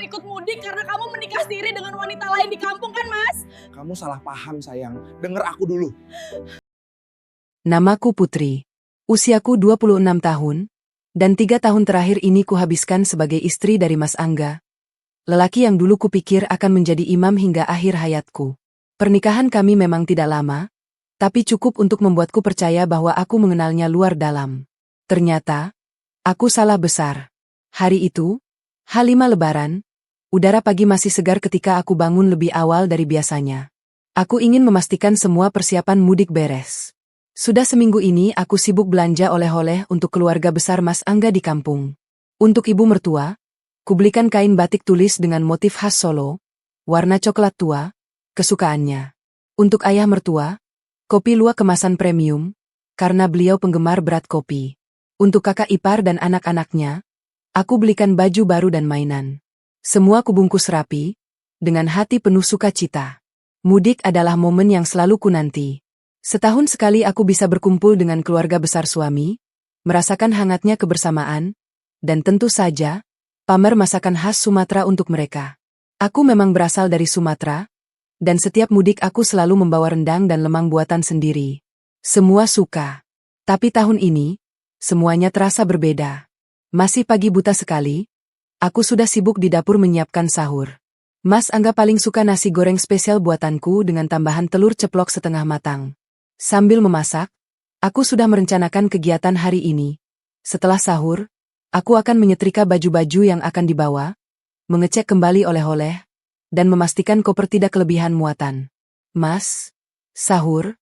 kamu ikut mudik karena kamu menikah siri dengan wanita lain di kampung kan, Mas? Kamu salah paham sayang, denger aku dulu. Namaku Putri. Usiaku 26 tahun, dan 3 tahun terakhir ini kuhabiskan sebagai istri dari Mas Angga. Lelaki yang dulu kupikir akan menjadi imam hingga akhir hayatku. Pernikahan kami memang tidak lama, tapi cukup untuk membuatku percaya bahwa aku mengenalnya luar dalam. Ternyata, aku salah besar. Hari itu, H5 Lebaran, udara pagi masih segar ketika aku bangun lebih awal dari biasanya. Aku ingin memastikan semua persiapan mudik beres. Sudah seminggu ini aku sibuk belanja oleh-oleh untuk keluarga besar Mas Angga di kampung. Untuk ibu mertua, kubelikan kain batik tulis dengan motif khas Solo, warna coklat tua, kesukaannya. Untuk ayah mertua, kopi luwak kemasan premium, karena beliau penggemar berat kopi. Untuk kakak ipar dan anak-anaknya, aku belikan baju baru dan mainan. Semua kubungkus rapi, dengan hati penuh sukacita. Mudik adalah momen yang selalu kunanti. Setahun sekali aku bisa berkumpul dengan keluarga besar suami, merasakan hangatnya kebersamaan, dan tentu saja, pamer masakan khas Sumatera untuk mereka. Aku memang berasal dari Sumatera, dan setiap mudik aku selalu membawa rendang dan lemang buatan sendiri. Semua suka. Tapi tahun ini, semuanya terasa berbeda. Masih pagi buta sekali, aku sudah sibuk di dapur menyiapkan sahur. Mas Angga paling suka nasi goreng spesial buatanku dengan tambahan telur ceplok setengah matang. Sambil memasak, aku sudah merencanakan kegiatan hari ini. Setelah sahur, aku akan menyetrika baju-baju yang akan dibawa, mengecek kembali oleh-oleh, dan memastikan koper tidak kelebihan muatan. Mas, sahur?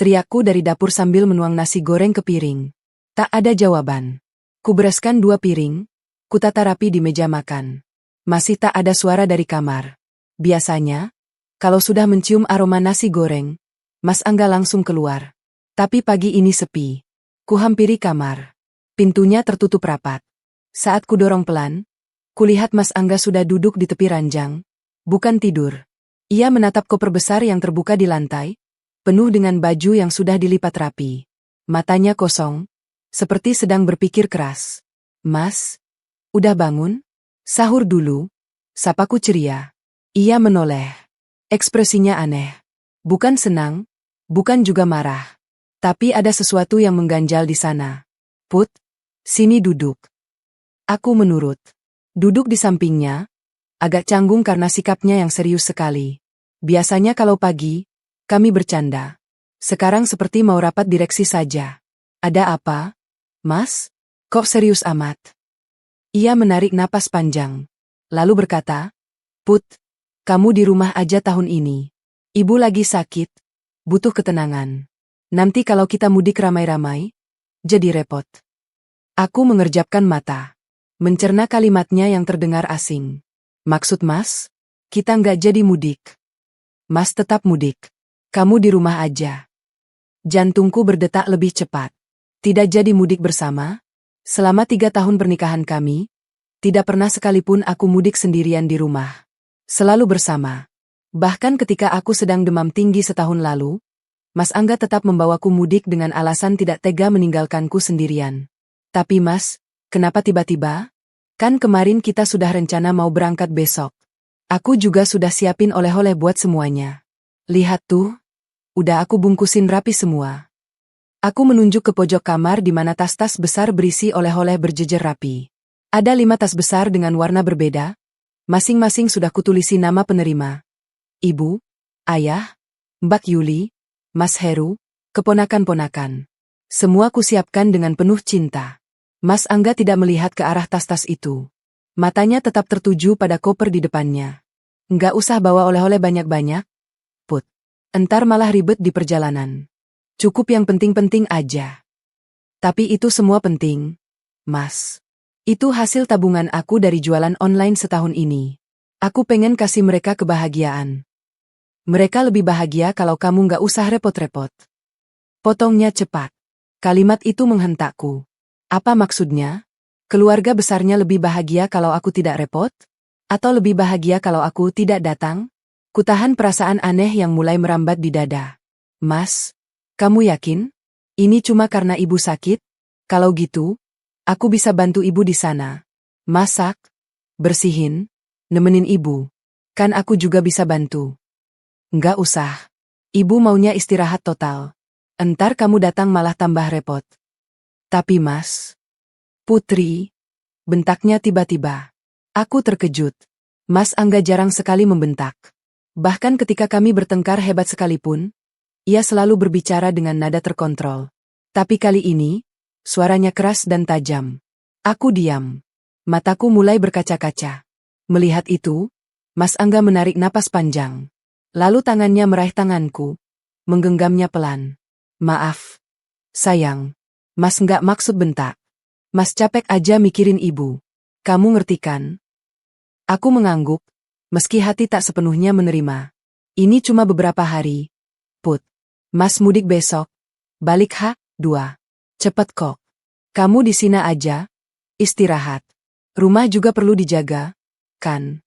Teriakku dari dapur sambil menuang nasi goreng ke piring. Tak ada jawaban. Kubereskan 2 piring, kutata rapi di meja makan. Masih tak ada suara dari kamar. Biasanya, kalau sudah mencium aroma nasi goreng, Mas Angga langsung keluar. Tapi pagi ini sepi. Kuhampiri kamar. Pintunya tertutup rapat. Saat kudorong pelan, kulihat Mas Angga sudah duduk di tepi ranjang. Bukan tidur. Ia menatap koper besar yang terbuka di lantai, penuh dengan baju yang sudah dilipat rapi. Matanya kosong, seperti sedang berpikir keras. Mas, udah bangun? Sahur dulu. Sapaku ceria. Ia menoleh. Ekspresinya aneh. Bukan senang, bukan juga marah. Tapi ada sesuatu yang mengganjal di sana. Put, sini duduk. Aku menurut. Duduk di sampingnya, agak canggung karena sikapnya yang serius sekali. Biasanya kalau pagi, kami bercanda. Sekarang seperti mau rapat direksi saja. Ada apa, Mas? Kok serius amat? Ia menarik napas panjang. Lalu berkata, Put, kamu di rumah aja tahun ini. Ibu lagi sakit, butuh ketenangan. Nanti kalau kita mudik ramai-ramai, jadi repot. Aku mengerjapkan mata. Mencerna kalimatnya yang terdengar asing. Maksud Mas? Kita nggak jadi mudik. Mas tetap mudik. Kamu di rumah aja. Jantungku berdetak lebih cepat. Tidak jadi mudik bersama? Selama 3 tahun pernikahan kami, tidak pernah sekalipun aku mudik sendirian di rumah. Selalu bersama. Bahkan ketika aku sedang demam tinggi setahun lalu, Mas Angga tetap membawaku mudik dengan alasan tidak tega meninggalkanku sendirian. Tapi Mas, kenapa tiba-tiba? Kan kemarin kita sudah rencana mau berangkat besok. Aku juga sudah siapin oleh-oleh buat semuanya. Lihat tuh, udah aku bungkusin rapi semua. Aku menunjuk ke pojok kamar di mana tas-tas besar berisi oleh-oleh berjejer rapi. Ada 5 tas besar dengan warna berbeda, masing-masing sudah kutulisi nama penerima. Ibu, Ayah, Mbak Yuli, Mas Heru, keponakan-ponakan. Semua kusiapkan dengan penuh cinta. Mas Angga tidak melihat ke arah tas-tas itu. Matanya tetap tertuju pada koper di depannya. Nggak usah bawa oleh-oleh banyak-banyak, Put. Entar malah ribet di perjalanan. Cukup yang penting-penting aja. Tapi itu semua penting, Mas. Itu hasil tabungan aku dari jualan online setahun ini. Aku pengen kasih mereka kebahagiaan. Mereka lebih bahagia kalau kamu nggak usah repot-repot. Potongnya cepat. Kalimat itu menghentakku. Apa maksudnya? Keluarga besarnya lebih bahagia kalau aku tidak repot? Atau lebih bahagia kalau aku tidak datang? Kutahan perasaan aneh yang mulai merambat di dada. Mas, kamu yakin? Ini cuma karena ibu sakit? Kalau gitu, aku bisa bantu ibu di sana. Masak, bersihin, Nemenin ibu. Kan aku juga bisa bantu. Nggak usah. Ibu maunya istirahat total. Entar kamu datang malah tambah repot. Tapi Mas. Putri. Bentaknya tiba-tiba. Aku terkejut. Mas Angga jarang sekali membentak. Bahkan ketika kami bertengkar hebat sekalipun, ia selalu berbicara dengan nada terkontrol. Tapi kali ini, suaranya keras dan tajam. Aku diam. Mataku mulai berkaca-kaca. Melihat itu, Mas Angga menarik napas panjang. Lalu tangannya meraih tanganku, menggenggamnya pelan. Maaf. Sayang. Mas nggak maksud bentak. Mas capek aja mikirin ibu. Kamu ngerti kan? Aku mengangguk, meski hati tak sepenuhnya menerima. Ini cuma beberapa hari. Put. Mas mudik besok. Balik H2. Cepet kok. Kamu di sini aja. Istirahat. Rumah juga perlu dijaga, kan?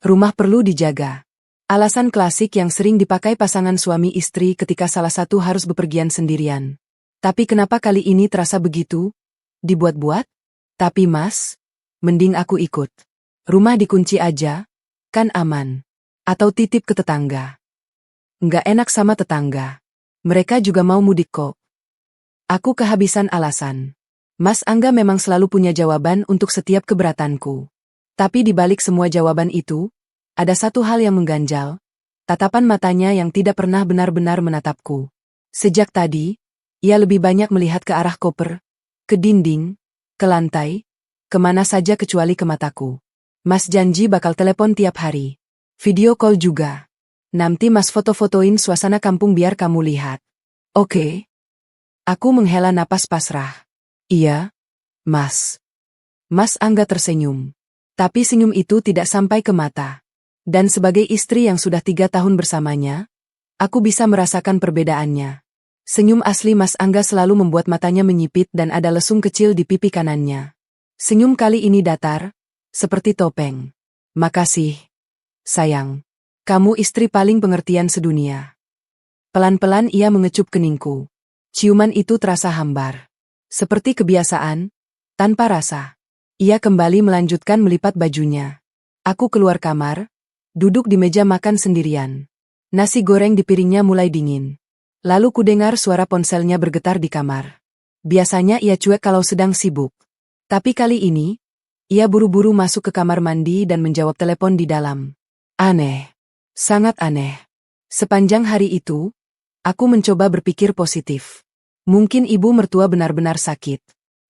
Rumah perlu dijaga. Alasan klasik yang sering dipakai pasangan suami istri ketika salah satu harus bepergian sendirian. Tapi kenapa kali ini terasa begitu? Dibuat-buat? Tapi Mas, mending aku ikut. Rumah dikunci aja, kan aman. Atau titip ke tetangga. Nggak enak sama tetangga. Mereka juga mau mudik kok. Aku kehabisan alasan. Mas Angga memang selalu punya jawaban untuk setiap keberatanku. Tapi di balik semua jawaban itu, ada satu hal yang mengganjal, tatapan matanya yang tidak pernah benar-benar menatapku. Sejak tadi, ia lebih banyak melihat ke arah koper, ke dinding, ke lantai, kemana saja kecuali ke mataku. Mas janji bakal telepon tiap hari. Video call juga. Nanti Mas foto-fotoin suasana kampung biar kamu lihat. Oke. Aku menghela napas pasrah. Iya, Mas. Mas Angga tersenyum. Tapi senyum itu tidak sampai ke mata. Dan sebagai istri yang sudah 3 tahun bersamanya, aku bisa merasakan perbedaannya. Senyum asli Mas Angga selalu membuat matanya menyipit dan ada lesung kecil di pipi kanannya. Senyum kali ini datar, seperti topeng. Makasih, sayang. Kamu istri paling pengertian sedunia. Pelan-pelan ia mengecup keningku. Ciuman itu terasa hambar. Seperti kebiasaan, tanpa rasa. Ia kembali melanjutkan melipat bajunya. Aku keluar kamar, duduk di meja makan sendirian. Nasi goreng di piringnya mulai dingin. Lalu kudengar suara ponselnya bergetar di kamar. Biasanya ia cuek kalau sedang sibuk. Tapi kali ini, ia buru-buru masuk ke kamar mandi dan menjawab telepon di dalam. Aneh. Sangat aneh. Sepanjang hari itu, aku mencoba berpikir positif. Mungkin ibu mertua benar-benar sakit.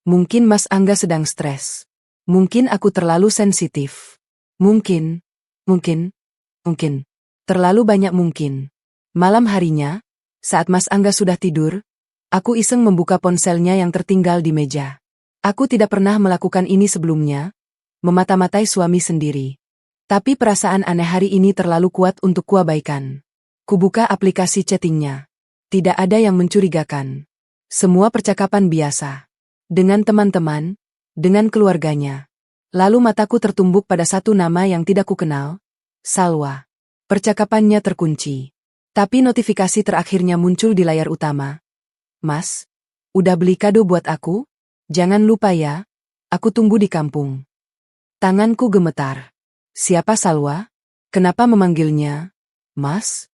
Mungkin Mas Angga sedang stres. Mungkin aku terlalu sensitif. Mungkin. Terlalu banyak mungkin. Malam harinya, saat Mas Angga sudah tidur, aku iseng membuka ponselnya yang tertinggal di meja. Aku tidak pernah melakukan ini sebelumnya, memata-matai suami sendiri. Tapi perasaan aneh hari ini terlalu kuat untuk kuabaikan. Kubuka aplikasi chattingnya. Tidak ada yang mencurigakan. Semua percakapan biasa. Dengan teman-teman, dengan keluarganya. Lalu mataku tertumbuk pada satu nama yang tidak kukenal. Salwa. Percakapannya terkunci. Tapi notifikasi terakhirnya muncul di layar utama. Mas, udah beli kado buat aku? Jangan lupa ya, aku tunggu di kampung. Tanganku gemetar. Siapa Salwa? Kenapa memanggilnya Mas?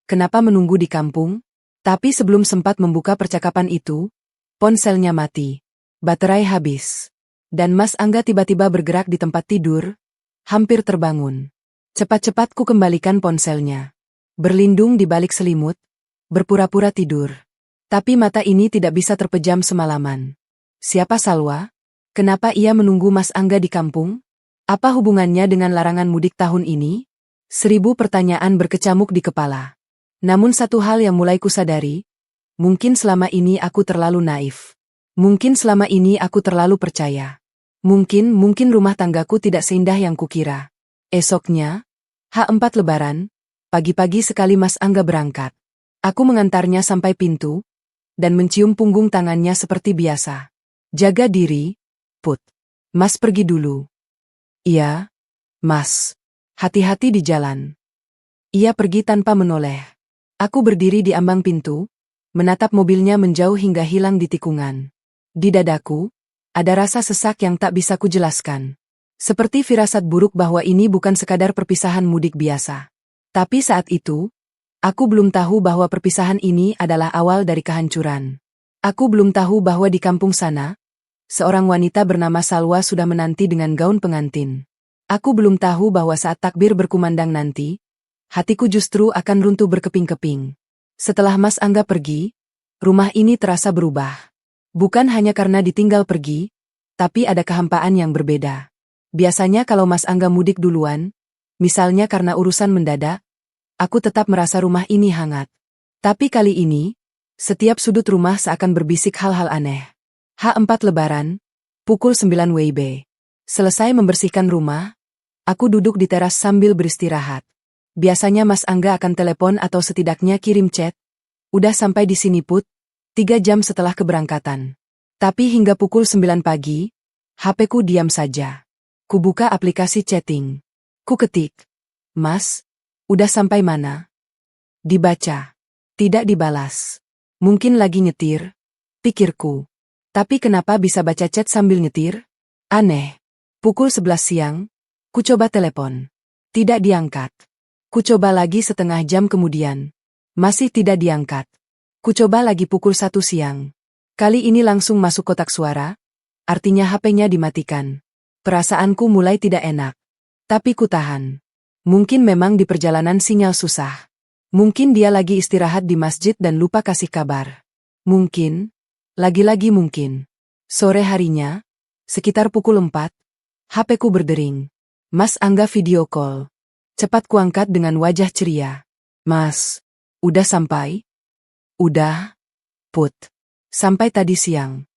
Kenapa menunggu di kampung? Tapi sebelum sempat membuka percakapan itu, ponselnya mati. Baterai habis. Dan Mas Angga tiba-tiba bergerak di tempat tidur, hampir terbangun. Cepat-cepat ku kembalikan ponselnya. Berlindung di balik selimut, berpura-pura tidur. Tapi mata ini tidak bisa terpejam semalaman. Siapa Salwa? Kenapa ia menunggu Mas Angga di kampung? Apa hubungannya dengan larangan mudik tahun ini? 1000 pertanyaan berkecamuk di kepala. Namun satu hal yang mulai kusadari, mungkin selama ini aku terlalu naif. Mungkin selama ini aku terlalu percaya. Mungkin rumah tanggaku tidak seindah yang kukira. Esoknya, H4 Lebaran, pagi-pagi sekali Mas Angga berangkat. Aku mengantarnya sampai pintu, dan mencium punggung tangannya seperti biasa. Jaga diri, Put. Mas pergi dulu. Iya, Mas. Hati-hati di jalan. Ia pergi tanpa menoleh. Aku berdiri di ambang pintu, menatap mobilnya menjauh hingga hilang di tikungan. Di dadaku, ada rasa sesak yang tak bisa kujelaskan. Seperti firasat buruk bahwa ini bukan sekadar perpisahan mudik biasa. Tapi saat itu, aku belum tahu bahwa perpisahan ini adalah awal dari kehancuran. Aku belum tahu bahwa di kampung sana, seorang wanita bernama Salwa sudah menanti dengan gaun pengantin. Aku belum tahu bahwa saat takbir berkumandang nanti, hatiku justru akan runtuh berkeping-keping. Setelah Mas Angga pergi, rumah ini terasa berubah. Bukan hanya karena ditinggal pergi, tapi ada kehampaan yang berbeda. Biasanya kalau Mas Angga mudik duluan, misalnya karena urusan mendadak, aku tetap merasa rumah ini hangat. Tapi kali ini, setiap sudut rumah seakan berbisik hal-hal aneh. H4 Lebaran, pukul 9 WIB. Selesai membersihkan rumah, aku duduk di teras sambil beristirahat. Biasanya Mas Angga akan telepon atau setidaknya kirim chat. Udah sampai di sini Put, 3 jam setelah keberangkatan. Tapi hingga pukul 9 pagi, HP-ku diam saja. Ku buka aplikasi chatting. Ku ketik, Mas, udah sampai mana? Dibaca. Tidak dibalas. Mungkin lagi nyetir, pikirku. Tapi kenapa bisa baca chat sambil nyetir? Aneh. Pukul 11 siang, ku coba telepon. Tidak diangkat. Ku coba lagi setengah jam kemudian. Masih tidak diangkat. Ku coba lagi pukul 1 siang. Kali ini langsung masuk kotak suara, artinya HP-nya dimatikan. Perasaanku mulai tidak enak. Tapi ku tahan. Mungkin memang di perjalanan sinyal susah. Mungkin dia lagi istirahat di masjid dan lupa kasih kabar. Mungkin, lagi-lagi mungkin. Sore harinya, sekitar pukul 4, HP-ku berdering. Mas Angga video call. Cepat kuangkat dengan wajah ceria. Mas, udah sampai? Udah, Put. Sampai tadi siang.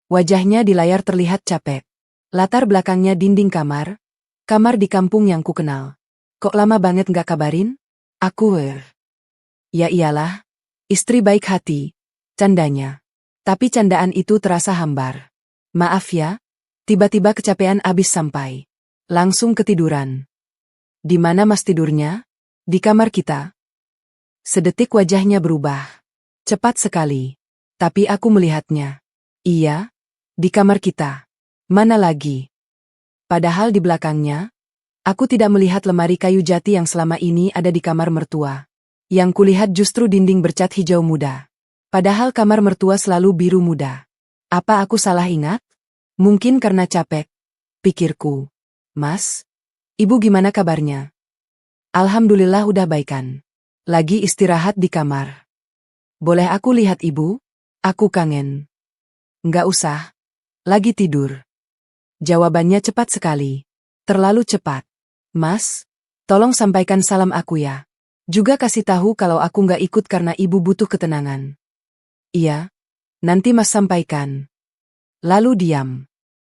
Wajahnya di layar terlihat capek. Latar belakangnya dinding kamar di kampung yang kukenal. Kok lama banget nggak kabarin? Aku Ya iyalah, istri baik hati, candanya. Tapi candaan itu terasa hambar. Maaf ya, tiba-tiba kecapean abis sampai. Langsung ketiduran. Di mana Mas tidurnya? Di kamar kita. Sedetik wajahnya berubah. Cepat sekali. Tapi aku melihatnya. Iya, di kamar kita. Mana lagi? Padahal di belakangnya, aku tidak melihat lemari kayu jati yang selama ini ada di kamar mertua. Yang kulihat justru dinding bercat hijau muda. Padahal kamar mertua selalu biru muda. Apa aku salah ingat? Mungkin karena capek. Pikirku. Mas, ibu gimana kabarnya? Alhamdulillah udah baikan. Lagi istirahat di kamar. Boleh aku lihat ibu? Aku kangen. Nggak usah. Lagi tidur. Jawabannya cepat sekali. Terlalu cepat. Mas, tolong sampaikan salam aku ya. Juga kasih tahu kalau aku nggak ikut karena ibu butuh ketenangan. Iya, nanti Mas sampaikan. Lalu diam.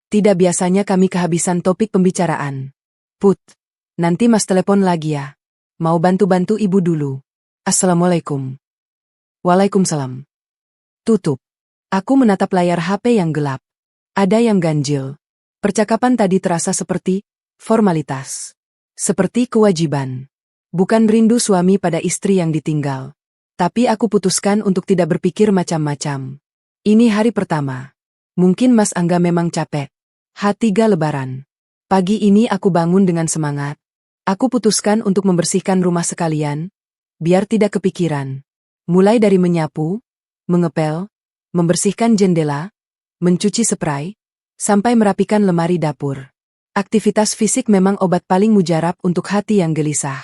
Tidak biasanya kami kehabisan topik pembicaraan. Put, nanti Mas telepon lagi ya. Mau bantu-bantu ibu dulu. Assalamualaikum. Waalaikumsalam. Tutup. Aku menatap layar HP yang gelap. Ada yang ganjil. Percakapan tadi terasa seperti formalitas. Seperti kewajiban. Bukan rindu suami pada istri yang ditinggal. Tapi aku putuskan untuk tidak berpikir macam-macam. Ini hari pertama. Mungkin Mas Angga memang capek. H3 Lebaran. Pagi ini aku bangun dengan semangat. Aku putuskan untuk membersihkan rumah sekalian, biar tidak kepikiran. Mulai dari menyapu, mengepel, membersihkan jendela, mencuci spray, sampai merapikan lemari dapur. Aktivitas fisik memang obat paling mujarab untuk hati yang gelisah.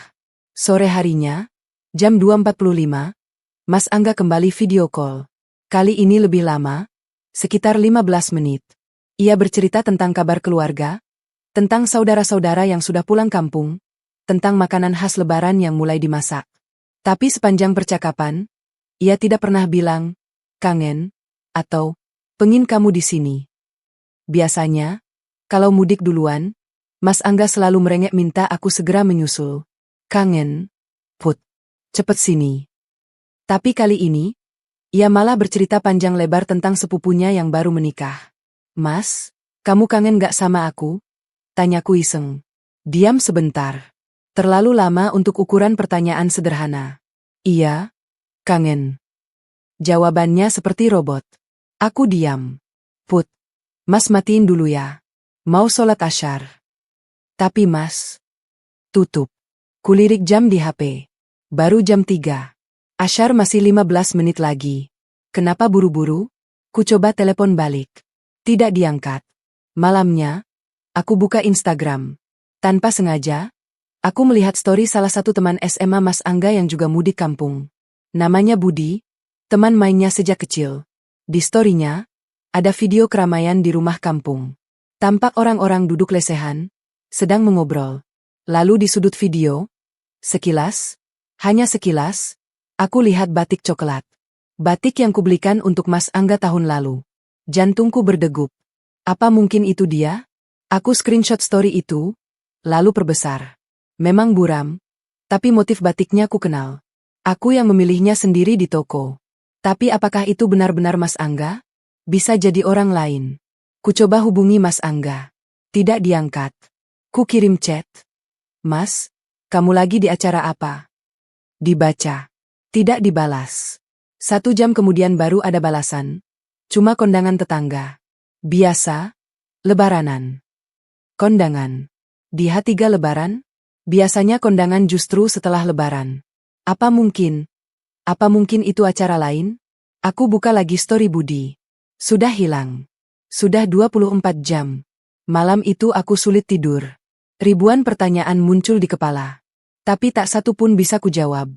Sore harinya, jam 2.45, Mas Angga kembali video call. Kali ini lebih lama, sekitar 15 menit. Ia bercerita tentang kabar keluarga, tentang saudara-saudara yang sudah pulang kampung, tentang makanan khas Lebaran yang mulai dimasak. Tapi sepanjang percakapan, ia tidak pernah bilang, kangen, atau, pengin kamu di sini. Biasanya, kalau mudik duluan, Mas Angga selalu merengek minta aku segera menyusul. Kangen, Put, cepet sini. Tapi kali ini, ia malah bercerita panjang lebar tentang sepupunya yang baru menikah. Mas, kamu kangen gak sama aku? Tanyaku iseng. Diam sebentar. Terlalu lama untuk ukuran pertanyaan sederhana. Iya, kangen. Jawabannya seperti robot. Aku diam. Put, Mas matiin dulu ya. Mau sholat asyar. Tapi Mas, tutup. Kulirik jam di HP. Baru jam 3. Asyar masih 15 menit lagi. Kenapa buru-buru? Ku coba telepon balik. Tidak diangkat. Malamnya, aku buka Instagram. Tanpa sengaja, aku melihat story salah satu teman SMA Mas Angga yang juga mudik kampung. Namanya Budi, teman mainnya sejak kecil. Di story-nya, ada video keramaian di rumah kampung. Tampak orang-orang duduk lesehan, sedang mengobrol. Lalu di sudut video, sekilas, hanya sekilas, aku lihat batik coklat. Batik yang kubelikan untuk Mas Angga tahun lalu. Jantungku berdegup. Apa mungkin itu dia? Aku screenshot story itu, lalu perbesar. Memang buram, tapi motif batiknya ku kenal. Aku yang memilihnya sendiri di toko. Tapi apakah itu benar-benar Mas Angga? Bisa jadi orang lain. Ku coba hubungi Mas Angga. Tidak diangkat. Ku kirim chat. Mas, kamu lagi di acara apa? Dibaca. Tidak dibalas. 1 jam kemudian baru ada balasan. Cuma kondangan tetangga. Biasa, lebaranan. Kondangan. Di H3 lebaran? Biasanya kondangan justru setelah lebaran. Apa mungkin itu acara lain? Aku buka lagi story Budi. Sudah hilang. Sudah 24 jam. Malam itu aku sulit tidur. Ribuan pertanyaan muncul di kepala. Tapi tak satu pun bisa kujawab.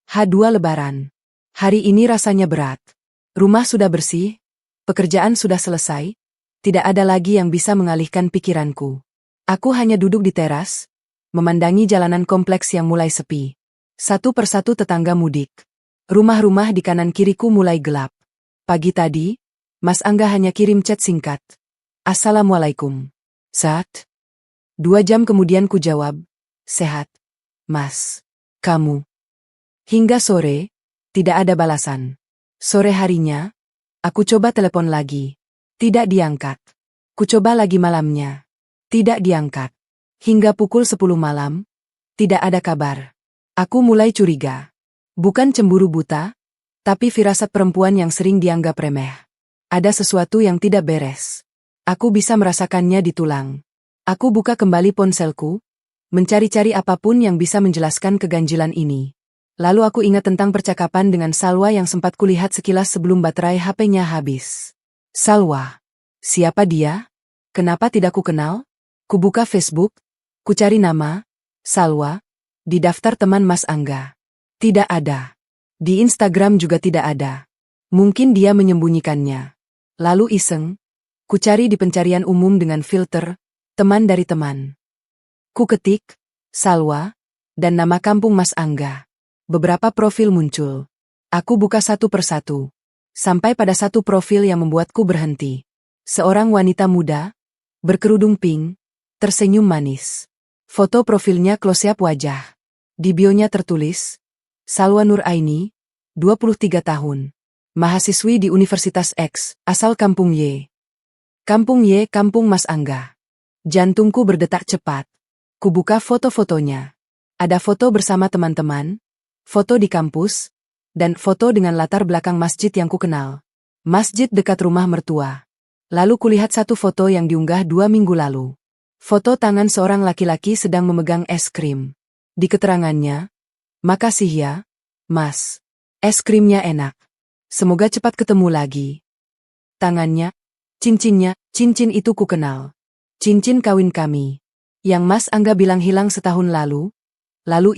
H2 lebaran. Hari ini rasanya berat. Rumah sudah bersih. Pekerjaan sudah selesai. Tidak ada lagi yang bisa mengalihkan pikiranku. Aku hanya duduk di teras, memandangi jalanan kompleks yang mulai sepi. Satu persatu tetangga mudik. Rumah-rumah di kanan kiriku mulai gelap. Pagi tadi, Mas Angga hanya kirim chat singkat. Assalamualaikum. Saat? 2 jam kemudian ku jawab. Sehat. Mas. Kamu. Hingga sore, tidak ada balasan. Sore harinya, aku coba telepon lagi. Tidak diangkat. Ku coba lagi malamnya. Tidak diangkat. Hingga pukul 10 malam, tidak ada kabar. Aku mulai curiga. Bukan cemburu buta, tapi firasat perempuan yang sering dianggap remeh. Ada sesuatu yang tidak beres. Aku bisa merasakannya di tulang. Aku buka kembali ponselku, mencari-cari apapun yang bisa menjelaskan keganjilan ini. Lalu aku ingat tentang percakapan dengan Salwa yang sempat kulihat sekilas sebelum baterai HP-nya habis. Salwa. Siapa dia? Kenapa tidak ku kenal? Ku buka Facebook, ku cari nama, Salwa, di daftar teman Mas Angga. Tidak ada. Di Instagram juga tidak ada. Mungkin dia menyembunyikannya. Lalu iseng, ku cari di pencarian umum dengan filter, teman dari teman. Ku ketik, Salwa, dan nama kampung Mas Angga. Beberapa profil muncul. Aku buka satu persatu. Sampai pada satu profil yang membuatku berhenti. Seorang wanita muda, berkerudung pink, tersenyum manis. Foto profilnya close-up wajah. Di bionya tertulis, Salwa Nur Aini, 23 tahun. Mahasiswi di Universitas X, asal Kampung Y. Kampung Y, kampung Mas Angga. Jantungku berdetak cepat. Kubuka foto-fotonya. Ada foto bersama teman-teman, foto di kampus, dan foto dengan latar belakang masjid yang kukenal. Masjid dekat rumah mertua. Lalu kulihat satu foto yang diunggah 2 minggu lalu. Foto tangan seorang laki-laki sedang memegang es krim. Di keterangannya, makasih ya, Mas. Es krimnya enak. Semoga cepat ketemu lagi. Tangannya, cincinnya, cincin itu kukenal. Cincin kawin kami. Yang Mas Angga bilang hilang setahun lalu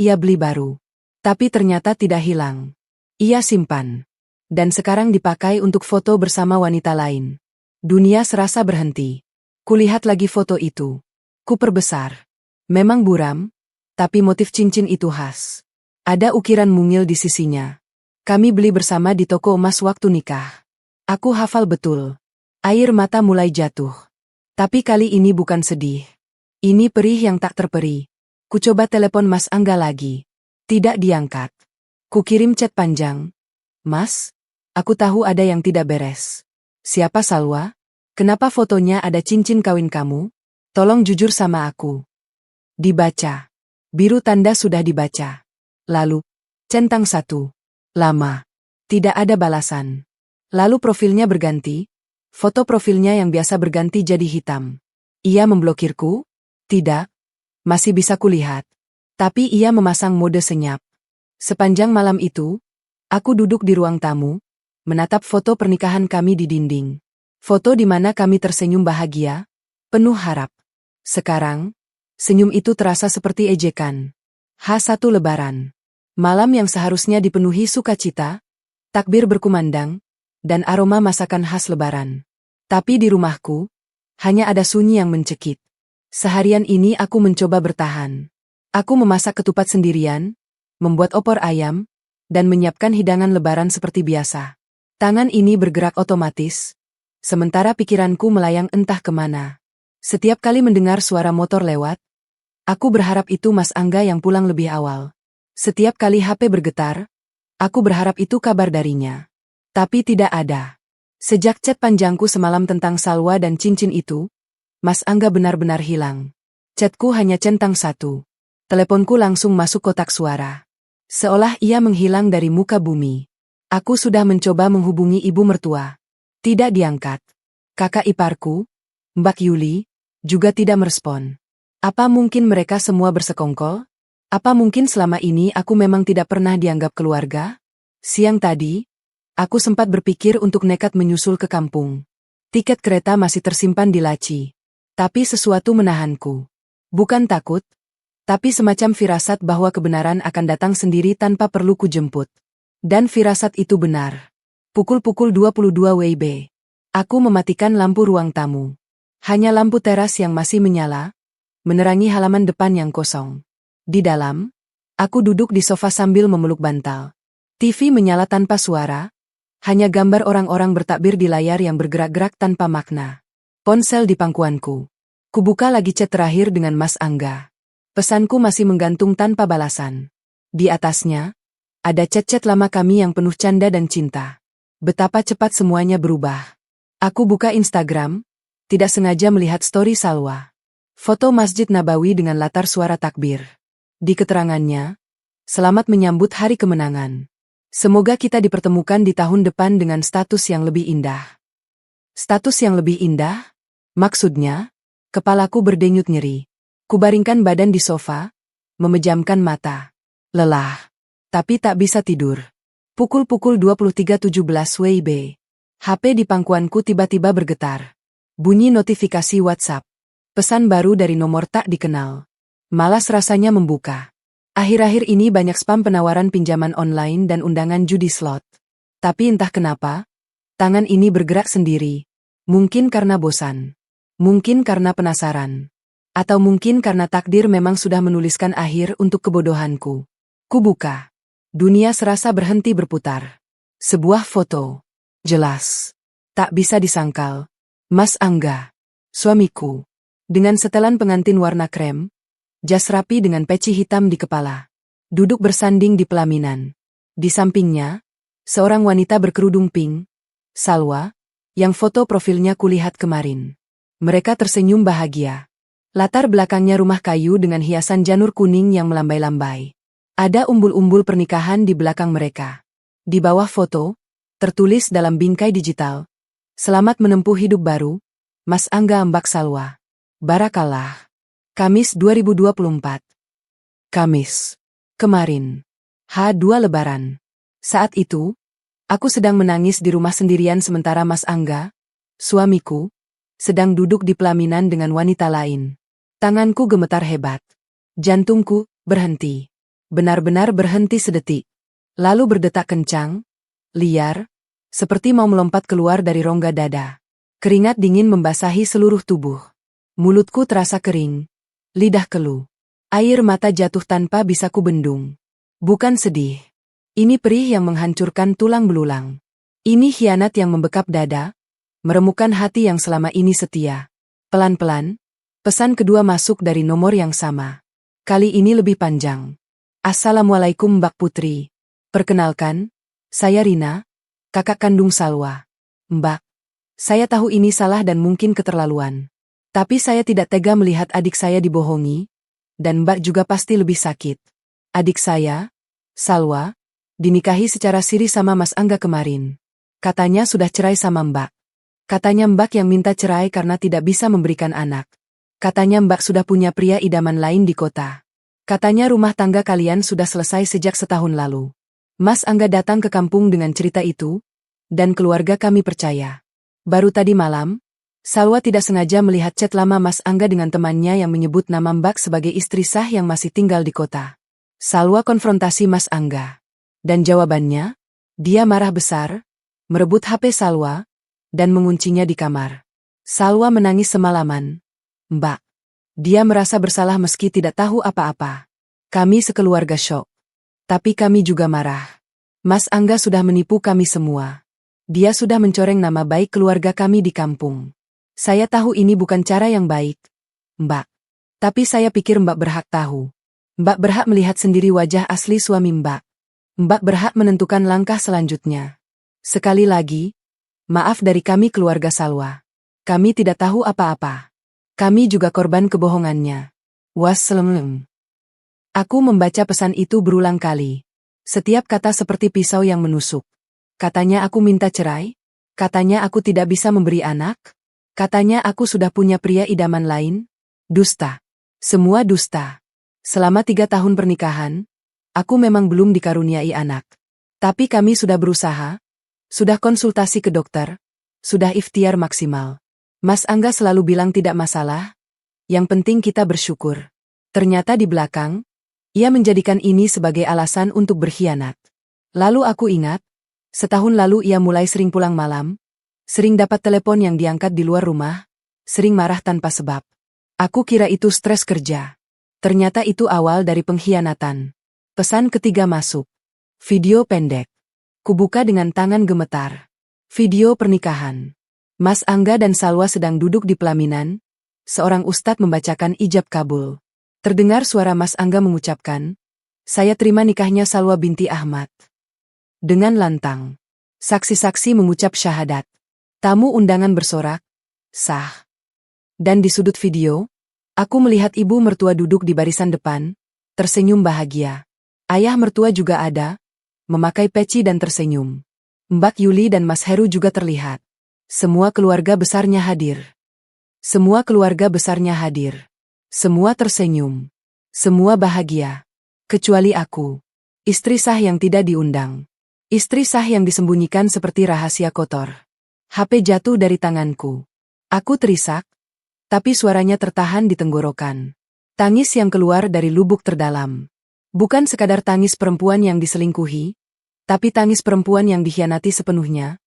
ia beli baru. Tapi ternyata tidak hilang. Ia simpan. Dan sekarang dipakai untuk foto bersama wanita lain. Dunia serasa berhenti. Kulihat lagi foto itu. Ku perbesar. Memang buram, tapi motif cincin itu khas. Ada ukiran mungil di sisinya. Kami beli bersama di toko emas waktu nikah. Aku hafal betul. Air mata mulai jatuh. Tapi kali ini bukan sedih. Ini perih yang tak terperi. Ku coba telepon Mas Angga lagi. Tidak diangkat. Ku kirim chat panjang. Mas, aku tahu ada yang tidak beres. Siapa Salwa? Kenapa fotonya ada cincin kawin kamu? Tolong jujur sama aku. Dibaca. Biru tanda sudah dibaca. Lalu, centang 1. Lama. Tidak ada balasan. Lalu profilnya berganti. Foto profilnya yang biasa berganti jadi hitam. Ia memblokirku? Tidak. Masih bisa kulihat. Tapi ia memasang mode senyap. Sepanjang malam itu, aku duduk di ruang tamu, menatap foto pernikahan kami di dinding. Foto di mana kami tersenyum bahagia, penuh harap. Sekarang, senyum itu terasa seperti ejekan. H1 Lebaran. Malam yang seharusnya dipenuhi sukacita, takbir berkumandang, dan aroma masakan khas Lebaran. Tapi di rumahku, hanya ada sunyi yang mencekik. Seharian ini aku mencoba bertahan. Aku memasak ketupat sendirian, membuat opor ayam, dan menyiapkan hidangan Lebaran seperti biasa. Tangan ini bergerak otomatis, sementara pikiranku melayang entah kemana. Setiap kali mendengar suara motor lewat, aku berharap itu Mas Angga yang pulang lebih awal. Setiap kali HP bergetar, aku berharap itu kabar darinya. Tapi tidak ada. Sejak chat panjangku semalam tentang Salwa dan cincin itu, Mas Angga benar-benar hilang. Chatku hanya centang satu. Teleponku langsung masuk kotak suara. Seolah ia menghilang dari muka bumi. Aku sudah mencoba menghubungi ibu mertua. Tidak diangkat. Kakak iparku, Mbak Yuli, juga tidak merespon. Apa mungkin mereka semua bersekongkol? Apa mungkin selama ini aku memang tidak pernah dianggap keluarga? Siang tadi, aku sempat berpikir untuk nekat menyusul ke kampung. Tiket kereta masih tersimpan di laci. Tapi sesuatu menahanku. Bukan takut, tapi semacam firasat bahwa kebenaran akan datang sendiri tanpa perlu kujemput. Dan firasat itu benar. Pukul 22 WIB. Aku mematikan lampu ruang tamu. Hanya lampu teras yang masih menyala, menerangi halaman depan yang kosong. Di dalam, aku duduk di sofa sambil memeluk bantal. TV menyala tanpa suara, hanya gambar orang-orang bertakbir di layar yang bergerak-gerak tanpa makna. Ponsel di pangkuanku. Kubuka lagi chat terakhir dengan Mas Angga. Pesanku masih menggantung tanpa balasan. Di atasnya, ada chat-chat lama kami yang penuh canda dan cinta. Betapa cepat semuanya berubah. Aku buka Instagram, tidak sengaja melihat story Salwa. Foto Masjid Nabawi dengan latar suara takbir. Di keterangannya, selamat menyambut hari kemenangan. Semoga kita dipertemukan di tahun depan dengan status yang lebih indah. Status yang lebih indah? Maksudnya, kepalaku berdenyut nyeri. Kubaringkan badan di sofa, memejamkan mata. Lelah, tapi tak bisa tidur. Pukul 23.17 WIB. HP di pangkuanku tiba-tiba bergetar. Bunyi notifikasi WhatsApp. Pesan baru dari nomor tak dikenal. Malas rasanya membuka. Akhir-akhir ini banyak spam penawaran pinjaman online dan undangan judi slot. Tapi entah kenapa, tangan ini bergerak sendiri. Mungkin karena bosan. Mungkin karena penasaran. Atau mungkin karena takdir memang sudah menuliskan akhir untuk kebodohanku. Kubuka. Dunia serasa berhenti berputar. Sebuah foto. Jelas. Tak bisa disangkal. Mas Angga. Suamiku. Dengan setelan pengantin warna krem. Jas rapi dengan peci hitam di kepala. Duduk bersanding di pelaminan. Di sampingnya, seorang wanita berkerudung pink. Salwa, yang foto profilnya kulihat kemarin. Mereka tersenyum bahagia. Latar belakangnya rumah kayu dengan hiasan janur kuning yang melambai-lambai. Ada umbul-umbul pernikahan di belakang mereka. Di bawah foto, tertulis dalam bingkai digital. Selamat menempuh hidup baru, Mas Angga Mbak Salwa. Barakallah. Kamis 2024. Kamis. Kemarin. H2 Lebaran. Saat itu, aku sedang menangis di rumah sendirian sementara Mas Angga, suamiku, sedang duduk di pelaminan dengan wanita lain. Tanganku gemetar hebat. Jantungku berhenti. Benar-benar berhenti sedetik. Lalu berdetak kencang, liar, seperti mau melompat keluar dari rongga dada. Keringat dingin membasahi seluruh tubuh. Mulutku terasa kering. Lidah keluh. Air mata jatuh tanpa bisa kubendung. Bukan sedih. Ini perih yang menghancurkan tulang belulang. Ini khianat yang membekap dada, meremukkan hati yang selama ini setia. Pelan-pelan, pesan kedua masuk dari nomor yang sama. Kali ini lebih panjang. Assalamualaikum Mbak Putri. Perkenalkan, saya Rina, kakak kandung Salwa. Mbak, saya tahu ini salah dan mungkin keterlaluan. Tapi saya tidak tega melihat adik saya dibohongi, dan Mbak juga pasti lebih sakit. Adik saya, Salwa, dinikahi secara siri sama Mas Angga kemarin. Katanya sudah cerai sama Mbak. Katanya Mbak yang minta cerai karena tidak bisa memberikan anak. Katanya Mbak sudah punya pria idaman lain di kota. Katanya rumah tangga kalian sudah selesai sejak setahun lalu. Mas Angga datang ke kampung dengan cerita itu, dan keluarga kami percaya. Baru tadi malam, Salwa tidak sengaja melihat chat lama Mas Angga dengan temannya yang menyebut nama Mbak sebagai istri sah yang masih tinggal di kota. Salwa konfrontasi Mas Angga. Dan jawabannya, dia marah besar, merebut HP Salwa, dan menguncinya di kamar. Salwa menangis semalaman. Mbak. Dia merasa bersalah meski tidak tahu apa-apa. Kami sekeluarga syok. Tapi kami juga marah. Mas Angga sudah menipu kami semua. Dia sudah mencoreng nama baik keluarga kami di kampung. Saya tahu ini bukan cara yang baik, Mbak. Tapi saya pikir Mbak berhak tahu. Mbak berhak melihat sendiri wajah asli suami Mbak. Mbak berhak menentukan langkah selanjutnya. Sekali lagi, maaf dari kami keluarga Salwa. Kami tidak tahu apa-apa. Kami juga korban kebohongannya. Wassalam. Aku membaca pesan itu berulang kali. Setiap kata seperti pisau yang menusuk. Katanya aku minta cerai. Katanya aku tidak bisa memberi anak. Katanya aku sudah punya pria idaman lain. Dusta. Semua dusta. Selama 3 tahun pernikahan, aku memang belum dikaruniai anak. Tapi kami sudah berusaha. Sudah konsultasi ke dokter. Sudah ikhtiar maksimal. Mas Angga selalu bilang tidak masalah. Yang penting kita bersyukur. Ternyata di belakang, ia menjadikan ini sebagai alasan untuk berkhianat. Lalu aku ingat, setahun lalu ia mulai sering pulang malam, sering dapat telepon yang diangkat di luar rumah, sering marah tanpa sebab. Aku kira itu stres kerja. Ternyata itu awal dari pengkhianatan. Pesan ketiga masuk. Video pendek. Kubuka dengan tangan gemetar. Video pernikahan. Mas Angga dan Salwa sedang duduk di pelaminan. Seorang ustadz membacakan ijab kabul. Terdengar suara Mas Angga mengucapkan, "Saya terima nikahnya Salwa binti Ahmad." Dengan lantang. Saksi-saksi mengucap syahadat. Tamu undangan bersorak, "Sah." Dan di sudut video, aku melihat ibu mertua duduk di barisan depan, tersenyum bahagia. Ayah mertua juga ada, memakai peci dan tersenyum. Mbak Yuli dan Mas Heru juga terlihat. Semua keluarga besarnya hadir. Semua keluarga besarnya hadir. Semua tersenyum. Semua bahagia. Kecuali aku. Istri sah yang tidak diundang. Istri sah yang disembunyikan seperti rahasia kotor. HP jatuh dari tanganku. Aku terisak, tapi suaranya tertahan di tenggorokan. Tangis yang keluar dari lubuk terdalam. Bukan sekadar tangis perempuan yang diselingkuhi, tapi tangis perempuan yang dikhianati sepenuhnya.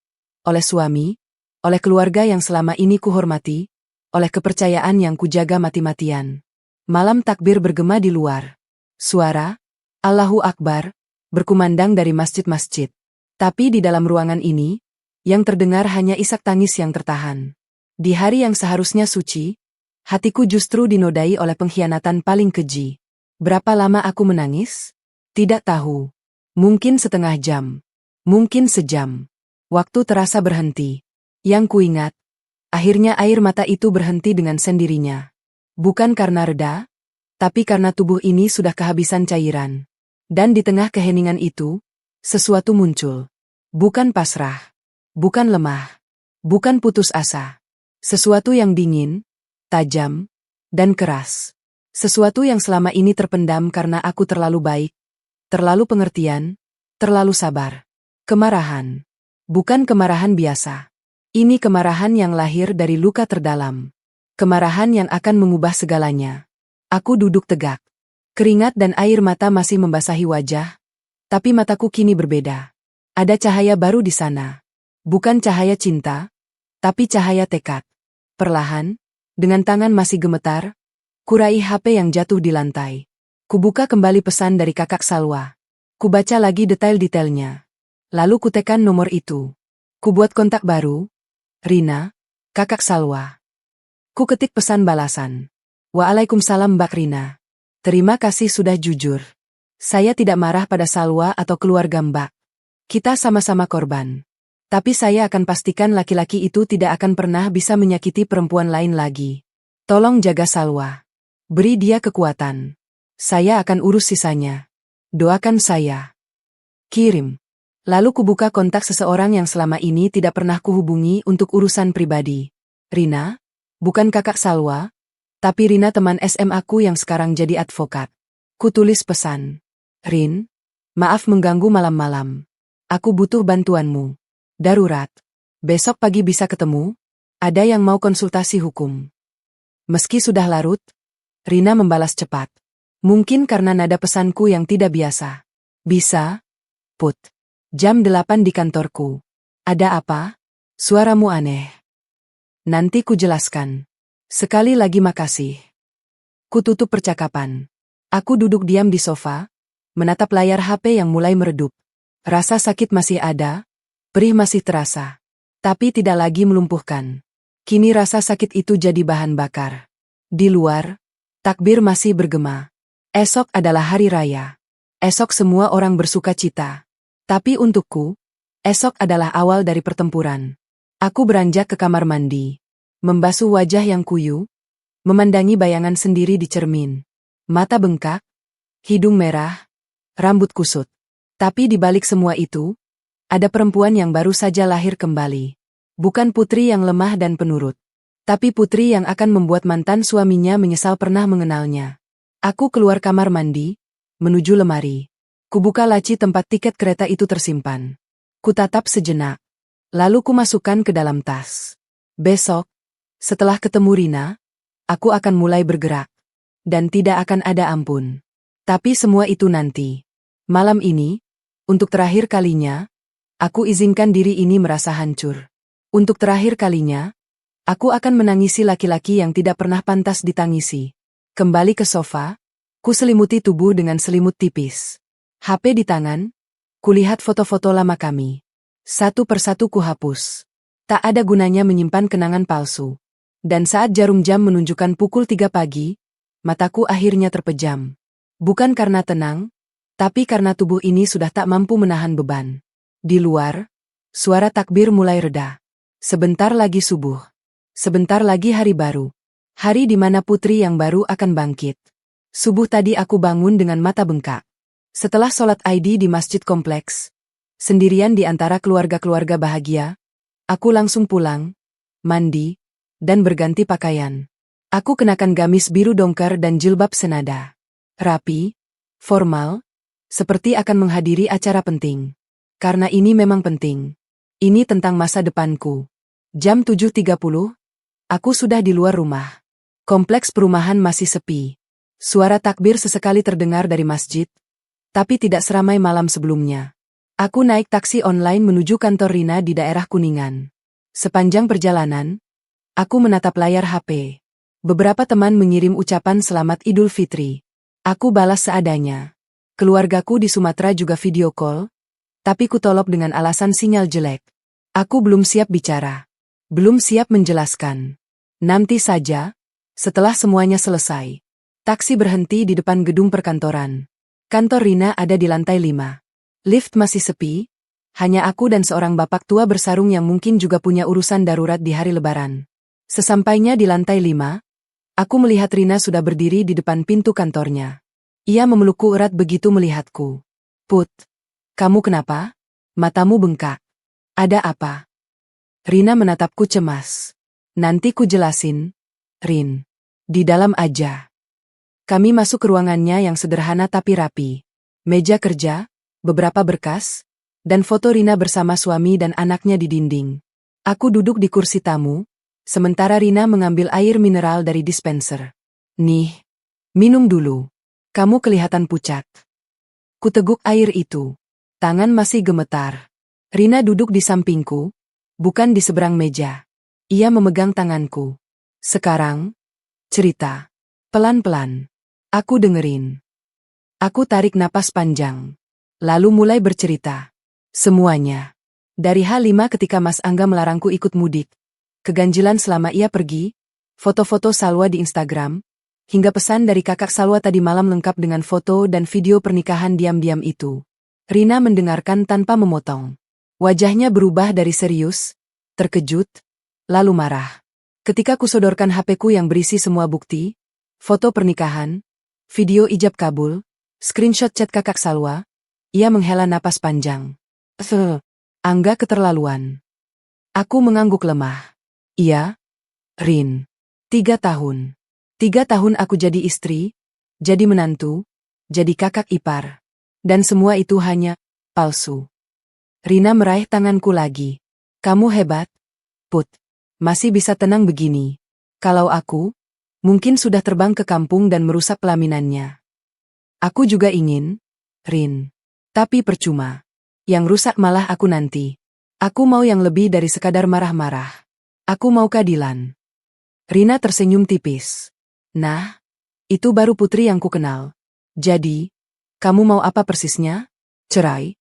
Oleh suami, oleh keluarga yang selama ini kuhormati, oleh kepercayaan yang kujaga mati-matian. Malam takbir bergema di luar. Suara, Allahu Akbar, berkumandang dari masjid-masjid. Tapi di dalam ruangan ini, yang terdengar hanya isak tangis yang tertahan. Di hari yang seharusnya suci, hatiku justru dinodai oleh pengkhianatan paling keji. Berapa lama aku menangis? Tidak tahu. Mungkin setengah jam. Mungkin sejam. Waktu terasa berhenti. Yang kuingat, akhirnya air mata itu berhenti dengan sendirinya. Bukan karena reda, tapi karena tubuh ini sudah kehabisan cairan. Dan di tengah keheningan itu, sesuatu muncul. Bukan pasrah. Bukan lemah. Bukan putus asa. Sesuatu yang dingin, tajam, dan keras. Sesuatu yang selama ini terpendam karena aku terlalu baik, terlalu pengertian, terlalu sabar. Kemarahan. Bukan kemarahan biasa. Ini kemarahan yang lahir dari luka terdalam. Kemarahan yang akan mengubah segalanya. Aku duduk tegak. Keringat dan air mata masih membasahi wajah, tapi mataku kini berbeda. Ada cahaya baru di sana. Bukan cahaya cinta, tapi cahaya tekad. Perlahan, dengan tangan masih gemetar, kurai HP yang jatuh di lantai. Kubuka kembali pesan dari kakak Salwa. Kubaca lagi detail-detailnya. Lalu kutekan nomor itu. Kubuat kontak baru. Rina, kakak Salwa. Ku ketik pesan balasan. Waalaikumsalam Mbak Rina. Terima kasih sudah jujur. Saya tidak marah pada Salwa atau keluarga Mbak. Kita sama-sama korban. Tapi saya akan pastikan laki-laki itu tidak akan pernah bisa menyakiti perempuan lain lagi. Tolong jaga Salwa. Beri dia kekuatan. Saya akan urus sisanya. Doakan saya. Kirim. Lalu kubuka kontak seseorang yang selama ini tidak pernah kuhubungi untuk urusan pribadi. Rina, bukan kakak Salwa, Tapi Rina teman SMA ku yang sekarang jadi advokat. Ku tulis pesan. Rin, maaf mengganggu malam-malam. Aku butuh bantuanmu. Darurat. Besok pagi bisa ketemu? Ada yang mau konsultasi hukum. Meski sudah larut, Rina membalas cepat. Mungkin karena nada pesanku yang tidak biasa. Bisa? Put. Jam 8 di kantorku. Ada apa? Suaramu aneh. Nanti ku jelaskan. Sekali lagi makasih. Ku tutup percakapan. Aku duduk diam di sofa, menatap layar HP yang mulai meredup. Rasa sakit masih ada, perih masih terasa. Tapi tidak lagi melumpuhkan. Kini rasa sakit itu jadi bahan bakar. Di luar, takbir masih bergema. Esok adalah hari raya. Esok semua orang bersuka cita. Tapi untukku, esok adalah awal dari pertempuran. Aku beranjak ke kamar mandi. Membasuh wajah yang kuyu. Memandangi bayangan sendiri di cermin. Mata bengkak. Hidung merah. Rambut kusut. Tapi di balik semua itu, ada perempuan yang baru saja lahir kembali. Bukan putri yang lemah dan penurut. Tapi putri yang akan membuat mantan suaminya menyesal pernah mengenalnya. Aku keluar kamar mandi, menuju lemari. Kubuka laci tempat tiket kereta itu tersimpan. Kutatap sejenak. Lalu kumasukkan ke dalam tas. Besok, setelah ketemu Rina, aku akan mulai bergerak. Dan tidak akan ada ampun. Tapi semua itu nanti. Malam ini, untuk terakhir kalinya, aku izinkan diri ini merasa hancur. Untuk terakhir kalinya, aku akan menangisi laki-laki yang tidak pernah pantas ditangisi. Kembali ke sofa, ku selimuti tubuh dengan selimut tipis. HP di tangan, kulihat foto-foto lama kami. Satu persatu ku hapus. Tak ada gunanya menyimpan kenangan palsu. Dan saat jarum jam menunjukkan pukul 3 pagi, mataku akhirnya terpejam. Bukan karena tenang, tapi karena tubuh ini sudah tak mampu menahan beban. Di luar, suara takbir mulai reda. Sebentar lagi subuh. Sebentar lagi hari baru. Hari di mana putri yang baru akan bangkit. Subuh tadi aku bangun dengan mata bengkak. Setelah sholat ID di masjid kompleks, sendirian di antara keluarga-keluarga bahagia, aku langsung pulang, mandi, dan berganti pakaian. Aku kenakan gamis biru dongker dan jilbab senada. Rapi, formal, seperti akan menghadiri acara penting. Karena ini memang penting. Ini tentang masa depanku. Jam 7.30, aku sudah di luar rumah. Kompleks perumahan masih sepi. Suara takbir sesekali terdengar dari masjid, tapi tidak seramai malam sebelumnya. Aku naik taksi online menuju kantor Rina di daerah Kuningan. Sepanjang perjalanan, aku menatap layar HP. Beberapa teman mengirim ucapan selamat Idul Fitri. Aku balas seadanya. Keluargaku di Sumatera juga video call, tapi kutolak dengan alasan sinyal jelek. Aku belum siap bicara. Belum siap menjelaskan. Nanti saja, setelah semuanya selesai. Taksi berhenti di depan gedung perkantoran. Kantor Rina ada di lantai 5. Lift masih sepi, hanya aku dan seorang bapak tua bersarung yang mungkin juga punya urusan darurat di hari lebaran. Sesampainya di lantai 5, aku melihat Rina sudah berdiri di depan pintu kantornya. Ia memelukku erat begitu melihatku. Put, kamu kenapa? Matamu bengkak. Ada apa? Rina menatapku cemas. Nanti ku jelasin, Rin. Di dalam aja. Kami masuk ke ruangannya yang sederhana tapi rapi. Meja kerja, beberapa berkas, dan foto Rina bersama suami dan anaknya di dinding. Aku duduk di kursi tamu, sementara Rina mengambil air mineral dari dispenser. Nih, minum dulu. Kamu kelihatan pucat. Kuteguk air itu. Tangan masih gemetar. Rina duduk di sampingku, bukan di seberang meja. Ia memegang tanganku. Sekarang, cerita. Pelan-pelan. Aku dengerin. Aku tarik napas panjang. Lalu mulai bercerita. Semuanya. Dari H5 ketika Mas Angga melarangku ikut mudik. Keganjilan selama ia pergi. Foto-foto Salwa di Instagram. Hingga pesan dari kakak Salwa tadi malam lengkap dengan foto dan video pernikahan diam-diam itu. Rina mendengarkan tanpa memotong. Wajahnya berubah dari serius, terkejut, lalu marah. Ketika kusodorkan HP-ku yang berisi semua bukti, foto pernikahan, video ijab kabul, screenshot chat kakak Salwa, ia menghela napas panjang. Angga keterlaluan. Aku mengangguk lemah. Iya, Rin. 3 tahun. 3 tahun aku jadi istri, jadi menantu, jadi kakak ipar. Dan semua itu hanya palsu. Rina meraih tanganku lagi. Kamu hebat, Put. Masih bisa tenang begini. Kalau aku, mungkin sudah terbang ke kampung dan merusak pelaminannya. Aku juga ingin, Rin. Tapi percuma. Yang rusak malah aku nanti. Aku mau yang lebih dari sekadar marah-marah. Aku mau keadilan. Rina tersenyum tipis. Nah, itu baru putri yang ku kenal. Jadi, kamu mau apa persisnya? Cerai?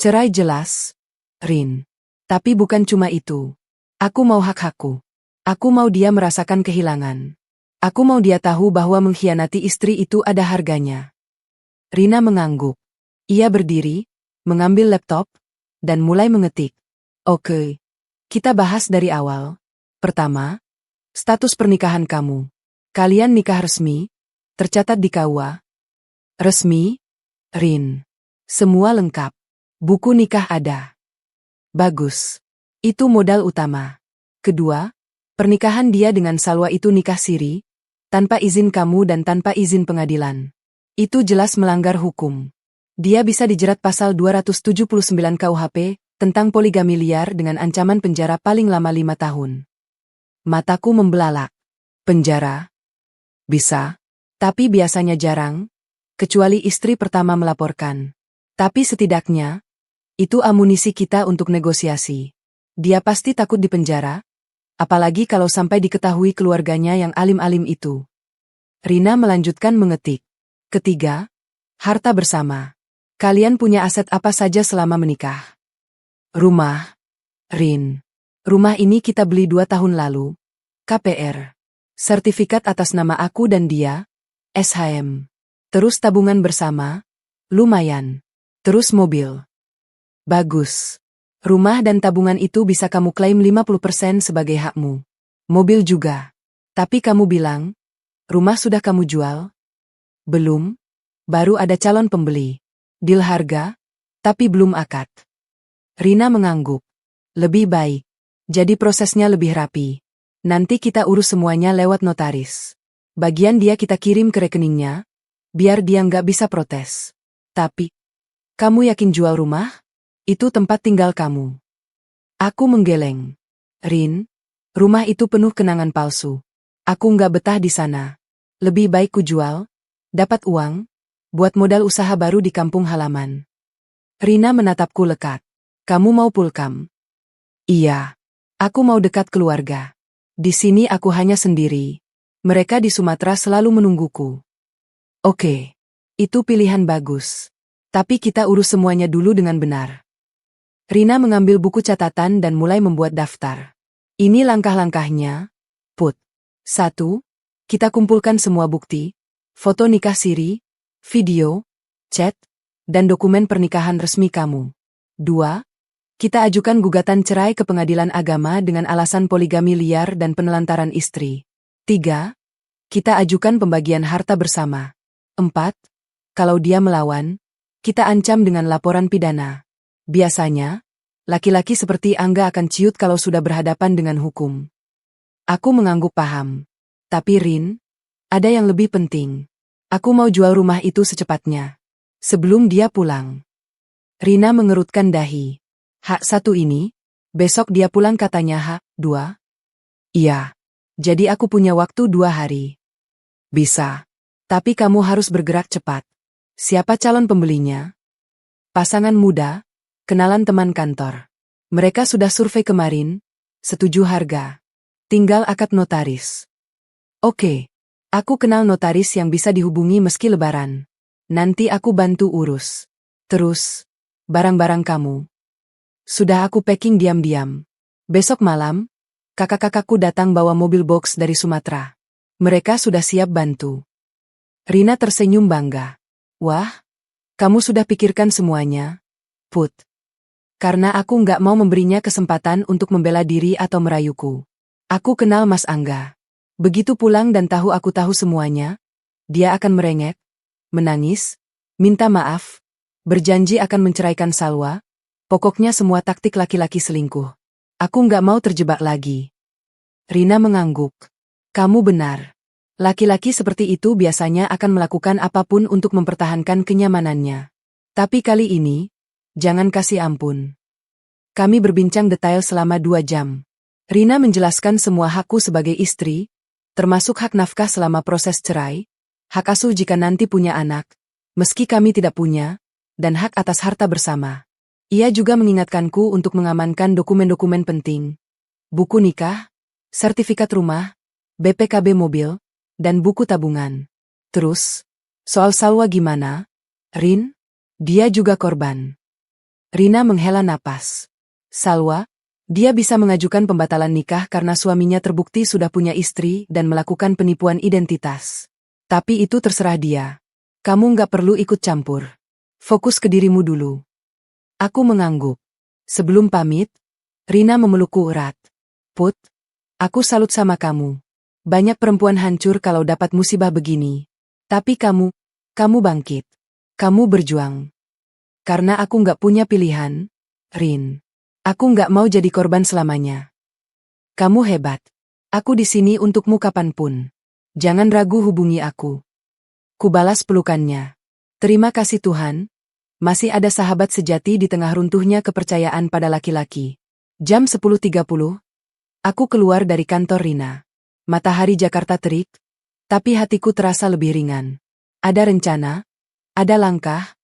Cerai jelas, Rin. Tapi bukan cuma itu. Aku mau hak-hakku. Aku mau dia merasakan kehilangan. Aku mau dia tahu bahwa mengkhianati istri itu ada harganya. Rina mengangguk. Ia berdiri, mengambil laptop, dan mulai mengetik. Oke. Kita bahas dari awal. Pertama, status pernikahan kamu. Kalian nikah resmi, tercatat di KUA. Resmi, Rin. Semua lengkap. Buku nikah ada. Bagus. Itu modal utama. Kedua, pernikahan dia dengan Salwa itu nikah siri, tanpa izin kamu dan tanpa izin pengadilan. Itu jelas melanggar hukum. Dia bisa dijerat pasal 279 KUHP tentang poligami liar dengan ancaman penjara paling lama 5 tahun. Mataku membelalak. Penjara? Bisa. Tapi biasanya jarang, kecuali istri pertama melaporkan. Tapi setidaknya, itu amunisi kita untuk negosiasi. Dia pasti takut dipenjara, apalagi kalau sampai diketahui keluarganya yang alim-alim itu. Rina melanjutkan mengetik. Ketiga, harta bersama. Kalian punya aset apa saja selama menikah? Rumah. Rin. Rumah ini kita beli 2 tahun lalu. KPR. Sertifikat atas nama aku dan dia. SHM. Terus tabungan bersama. Lumayan. Terus mobil. Bagus. Rumah dan tabungan itu bisa kamu klaim 50% sebagai hakmu. Mobil juga. Tapi kamu bilang, rumah sudah kamu jual? Belum. Baru ada calon pembeli. Deal harga, tapi belum akad. Rina mengangguk. Lebih baik. Jadi prosesnya lebih rapi. Nanti kita urus semuanya lewat notaris. Bagian dia kita kirim ke rekeningnya, biar dia nggak bisa protes. Tapi, kamu yakin jual rumah? Itu tempat tinggal kamu. Aku menggeleng. Rin, rumah itu penuh kenangan palsu. Aku nggak betah di sana. Lebih baik ku jual, dapat uang, buat modal usaha baru di kampung halaman. Rina menatapku lekat. Kamu mau pulkam? Iya. Aku mau dekat keluarga. Di sini aku hanya sendiri. Mereka di Sumatera selalu menungguku. Oke. Itu pilihan bagus. Tapi kita urus semuanya dulu dengan benar. Rina mengambil buku catatan dan mulai membuat daftar. Ini langkah-langkahnya, Put. 1. Kita kumpulkan semua bukti, foto nikah siri, video, chat, dan dokumen pernikahan resmi kamu. 2. Kita ajukan gugatan cerai ke pengadilan agama dengan alasan poligami liar dan penelantaran istri. 3. Kita ajukan pembagian harta bersama. 4. Kalau dia melawan, kita ancam dengan laporan pidana. Biasanya, laki-laki seperti Angga akan ciut kalau sudah berhadapan dengan hukum. Aku mengangguk paham. Tapi Rin, ada yang lebih penting. Aku mau jual rumah itu secepatnya. Sebelum dia pulang. Rina mengerutkan dahi. Hak 1 ini, besok dia pulang katanya hak 2. Iya. Jadi aku punya waktu 2 hari. Bisa. Tapi kamu harus bergerak cepat. Siapa calon pembelinya? Pasangan muda, kenalan teman kantor. Mereka sudah survei kemarin, setuju harga. Tinggal akad notaris. Oke. Aku kenal notaris yang bisa dihubungi meski lebaran. Nanti aku bantu urus. Terus, barang-barang kamu. Sudah aku packing diam-diam. Besok malam, kakak-kakakku datang bawa mobil box dari Sumatera. Mereka sudah siap bantu. Rina tersenyum bangga. Wah, kamu sudah pikirkan semuanya, Put. Karena aku nggak mau memberinya kesempatan untuk membela diri atau merayuku. Aku kenal Mas Angga. Begitu pulang dan tahu aku tahu semuanya, dia akan merengek, menangis, minta maaf, berjanji akan menceraikan Salwa, pokoknya semua taktik laki-laki selingkuh. Aku nggak mau terjebak lagi. Rina mengangguk. Kamu benar. Laki-laki seperti itu biasanya akan melakukan apapun untuk mempertahankan kenyamanannya. Tapi kali ini, jangan kasih ampun. Kami berbincang detail selama 2 jam. Rina menjelaskan semua hakku sebagai istri, termasuk hak nafkah selama proses cerai, hak asuh jika nanti punya anak, meski kami tidak punya, dan hak atas harta bersama. Ia juga mengingatkanku untuk mengamankan dokumen-dokumen penting. Buku nikah, sertifikat rumah, BPKB mobil, dan buku tabungan. Terus, soal Salwa gimana? Rin? Dia juga korban. Rina menghela napas. Salwa, dia bisa mengajukan pembatalan nikah karena suaminya terbukti sudah punya istri dan melakukan penipuan identitas. Tapi itu terserah dia. Kamu nggak perlu ikut campur. Fokus ke dirimu dulu. Aku mengangguk. Sebelum pamit, Rina memelukku erat. Put, aku salut sama kamu. Banyak perempuan hancur kalau dapat musibah begini. Tapi kamu bangkit. Kamu berjuang. Karena aku nggak punya pilihan, Rin. Aku nggak mau jadi korban selamanya. Kamu hebat. Aku di sini untukmu kapanpun. Jangan ragu hubungi aku. Kubalas pelukannya. Terima kasih Tuhan. Masih ada sahabat sejati di tengah runtuhnya kepercayaan pada laki-laki. Jam 10.30. Aku keluar dari kantor Rina. Matahari Jakarta terik, tapi hatiku terasa lebih ringan. Ada rencana, ada langkah,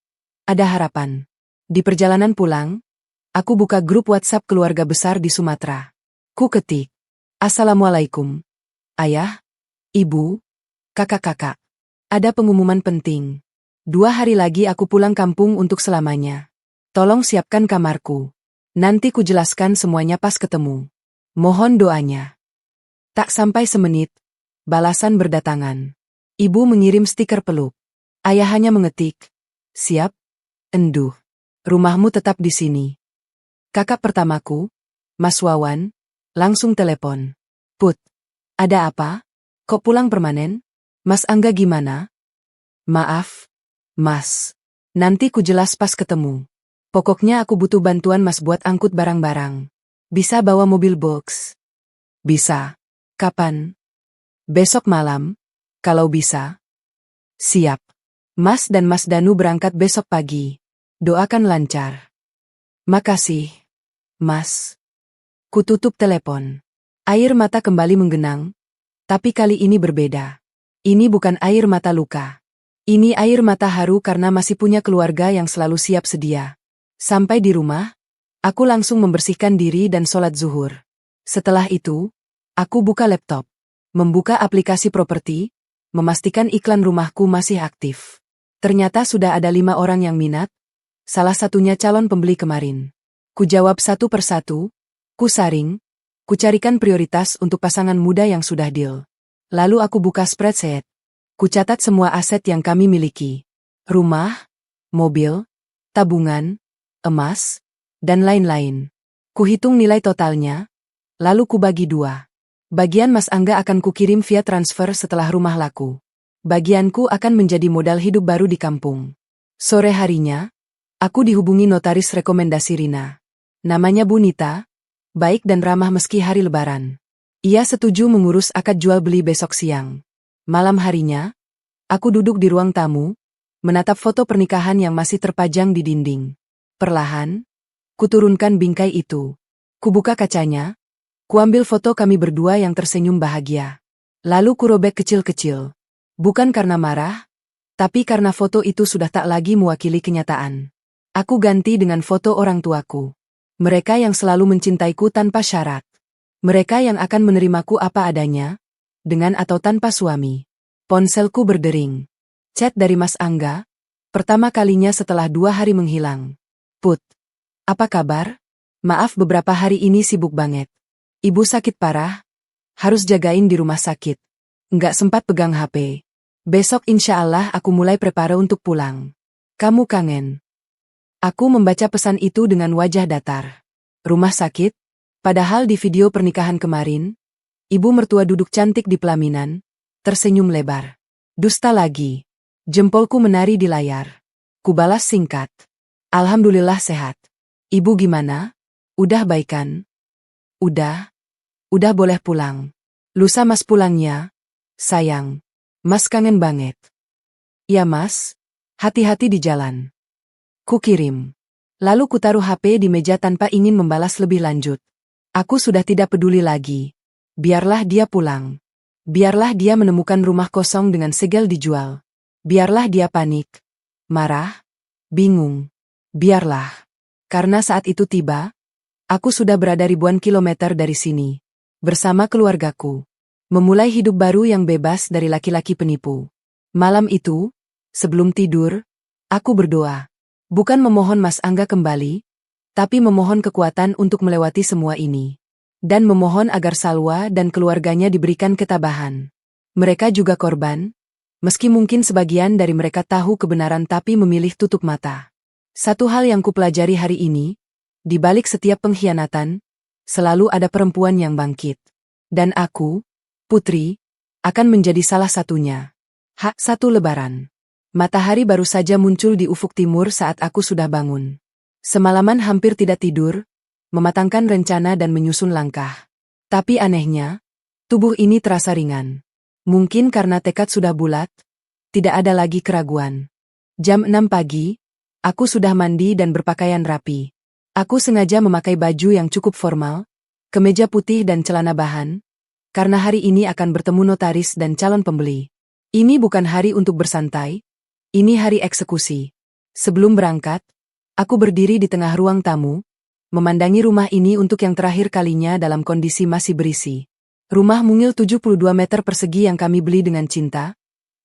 ada harapan. Di perjalanan pulang, aku buka grup WhatsApp keluarga besar di Sumatera. Ku ketik, Assalamualaikum. Ayah, ibu, kakak-kakak. Ada pengumuman penting. 2 hari lagi aku pulang kampung untuk selamanya. Tolong siapkan kamarku. Nanti ku jelaskan semuanya pas ketemu. Mohon doanya. Tak sampai semenit, balasan berdatangan. Ibu mengirim stiker peluk. Ayah hanya mengetik, siap, enduh. Rumahmu tetap di sini. Kakak pertamaku, Mas Wawan, langsung telepon. Put, ada apa? Kok pulang permanen? Mas Angga gimana? Maaf, Mas. Nanti ku jelas pas ketemu. Pokoknya aku butuh bantuan Mas buat angkut barang-barang. Bisa bawa mobil box? Bisa. Kapan? Besok malam, kalau bisa. Siap. Mas dan Mas Danu berangkat besok pagi. Doakan lancar. Makasih, Mas. Ku tutup telepon. Air mata kembali menggenang, tapi kali ini berbeda. Ini bukan air mata luka. Ini air mata haru karena masih punya keluarga yang selalu siap sedia. Sampai di rumah, aku langsung membersihkan diri dan sholat zuhur. Setelah itu, aku buka laptop, membuka aplikasi properti, memastikan iklan rumahku masih aktif. Ternyata sudah ada 5 orang yang minat, salah satunya calon pembeli kemarin. Ku jawab satu persatu, ku saring, ku carikan prioritas untuk pasangan muda yang sudah deal. Lalu aku buka spreadsheet. Ku catat semua aset yang kami miliki. Rumah, mobil, tabungan, emas, dan lain-lain. Ku hitung nilai totalnya, lalu ku bagi 2. Bagian Mas Angga akan kukirim via transfer setelah rumah laku. Bagianku akan menjadi modal hidup baru di kampung. Sore harinya, aku dihubungi notaris rekomendasi Rina. Namanya Bu Nita, baik dan ramah meski hari lebaran. Ia setuju mengurus akad jual beli besok siang. Malam harinya, aku duduk di ruang tamu, menatap foto pernikahan yang masih terpajang di dinding. Perlahan, kuturunkan bingkai itu. Kubuka kacanya, kuambil foto kami berdua yang tersenyum bahagia. Lalu kurobek kecil-kecil. Bukan karena marah, tapi karena foto itu sudah tak lagi mewakili kenyataan. Aku ganti dengan foto orang tuaku. Mereka yang selalu mencintaiku tanpa syarat. Mereka yang akan menerimaku apa adanya, dengan atau tanpa suami. Ponselku berdering. Chat dari Mas Angga, pertama kalinya setelah 2 hari menghilang. Put, apa kabar? Maaf beberapa hari ini sibuk banget. Ibu sakit parah, harus jagain di rumah sakit. Nggak sempat pegang HP. Besok insya Allah aku mulai prepare untuk pulang. Kamu kangen. Aku membaca pesan itu dengan wajah datar. Rumah sakit? Padahal di video pernikahan kemarin, ibu mertua duduk cantik di pelaminan, tersenyum lebar. Dusta lagi. Jempolku menari di layar. Kubalas singkat. Alhamdulillah sehat. Ibu gimana? Udah baikan? Udah boleh pulang. Lusa Mas pulangnya, sayang. Mas kangen banget. Ya mas, hati-hati di jalan. Ku kirim. Lalu kutaruh HP di meja tanpa ingin membalas lebih lanjut. Aku sudah tidak peduli lagi. Biarlah dia pulang. Biarlah dia menemukan rumah kosong dengan segel dijual. Biarlah dia panik, marah, bingung. Biarlah. Karena saat itu tiba, aku sudah berada ribuan kilometer dari sini. Bersama keluargaku. Memulai hidup baru yang bebas dari laki-laki penipu. Malam itu, sebelum tidur, aku berdoa. Bukan memohon Mas Angga kembali, tapi memohon kekuatan untuk melewati semua ini. Dan memohon agar Salwa dan keluarganya diberikan ketabahan. Mereka juga korban, meski mungkin sebagian dari mereka tahu kebenaran tapi memilih tutup mata. Satu hal yang kupelajari hari ini, di balik setiap pengkhianatan, selalu ada perempuan yang bangkit. Dan aku, Putri, akan menjadi salah satunya. H1 Lebaran. Matahari baru saja muncul di ufuk timur saat aku sudah bangun. Semalaman hampir tidak tidur, mematangkan rencana dan menyusun langkah. Tapi anehnya, tubuh ini terasa ringan. Mungkin karena tekad sudah bulat, tidak ada lagi keraguan. Jam 6 pagi, aku sudah mandi dan berpakaian rapi. Aku sengaja memakai baju yang cukup formal, kemeja putih dan celana bahan, karena hari ini akan bertemu notaris dan calon pembeli. Ini bukan hari untuk bersantai, ini hari eksekusi. Sebelum berangkat, aku berdiri di tengah ruang tamu, memandangi rumah ini untuk yang terakhir kalinya dalam kondisi masih berisi. Rumah mungil 72 meter persegi yang kami beli dengan cinta,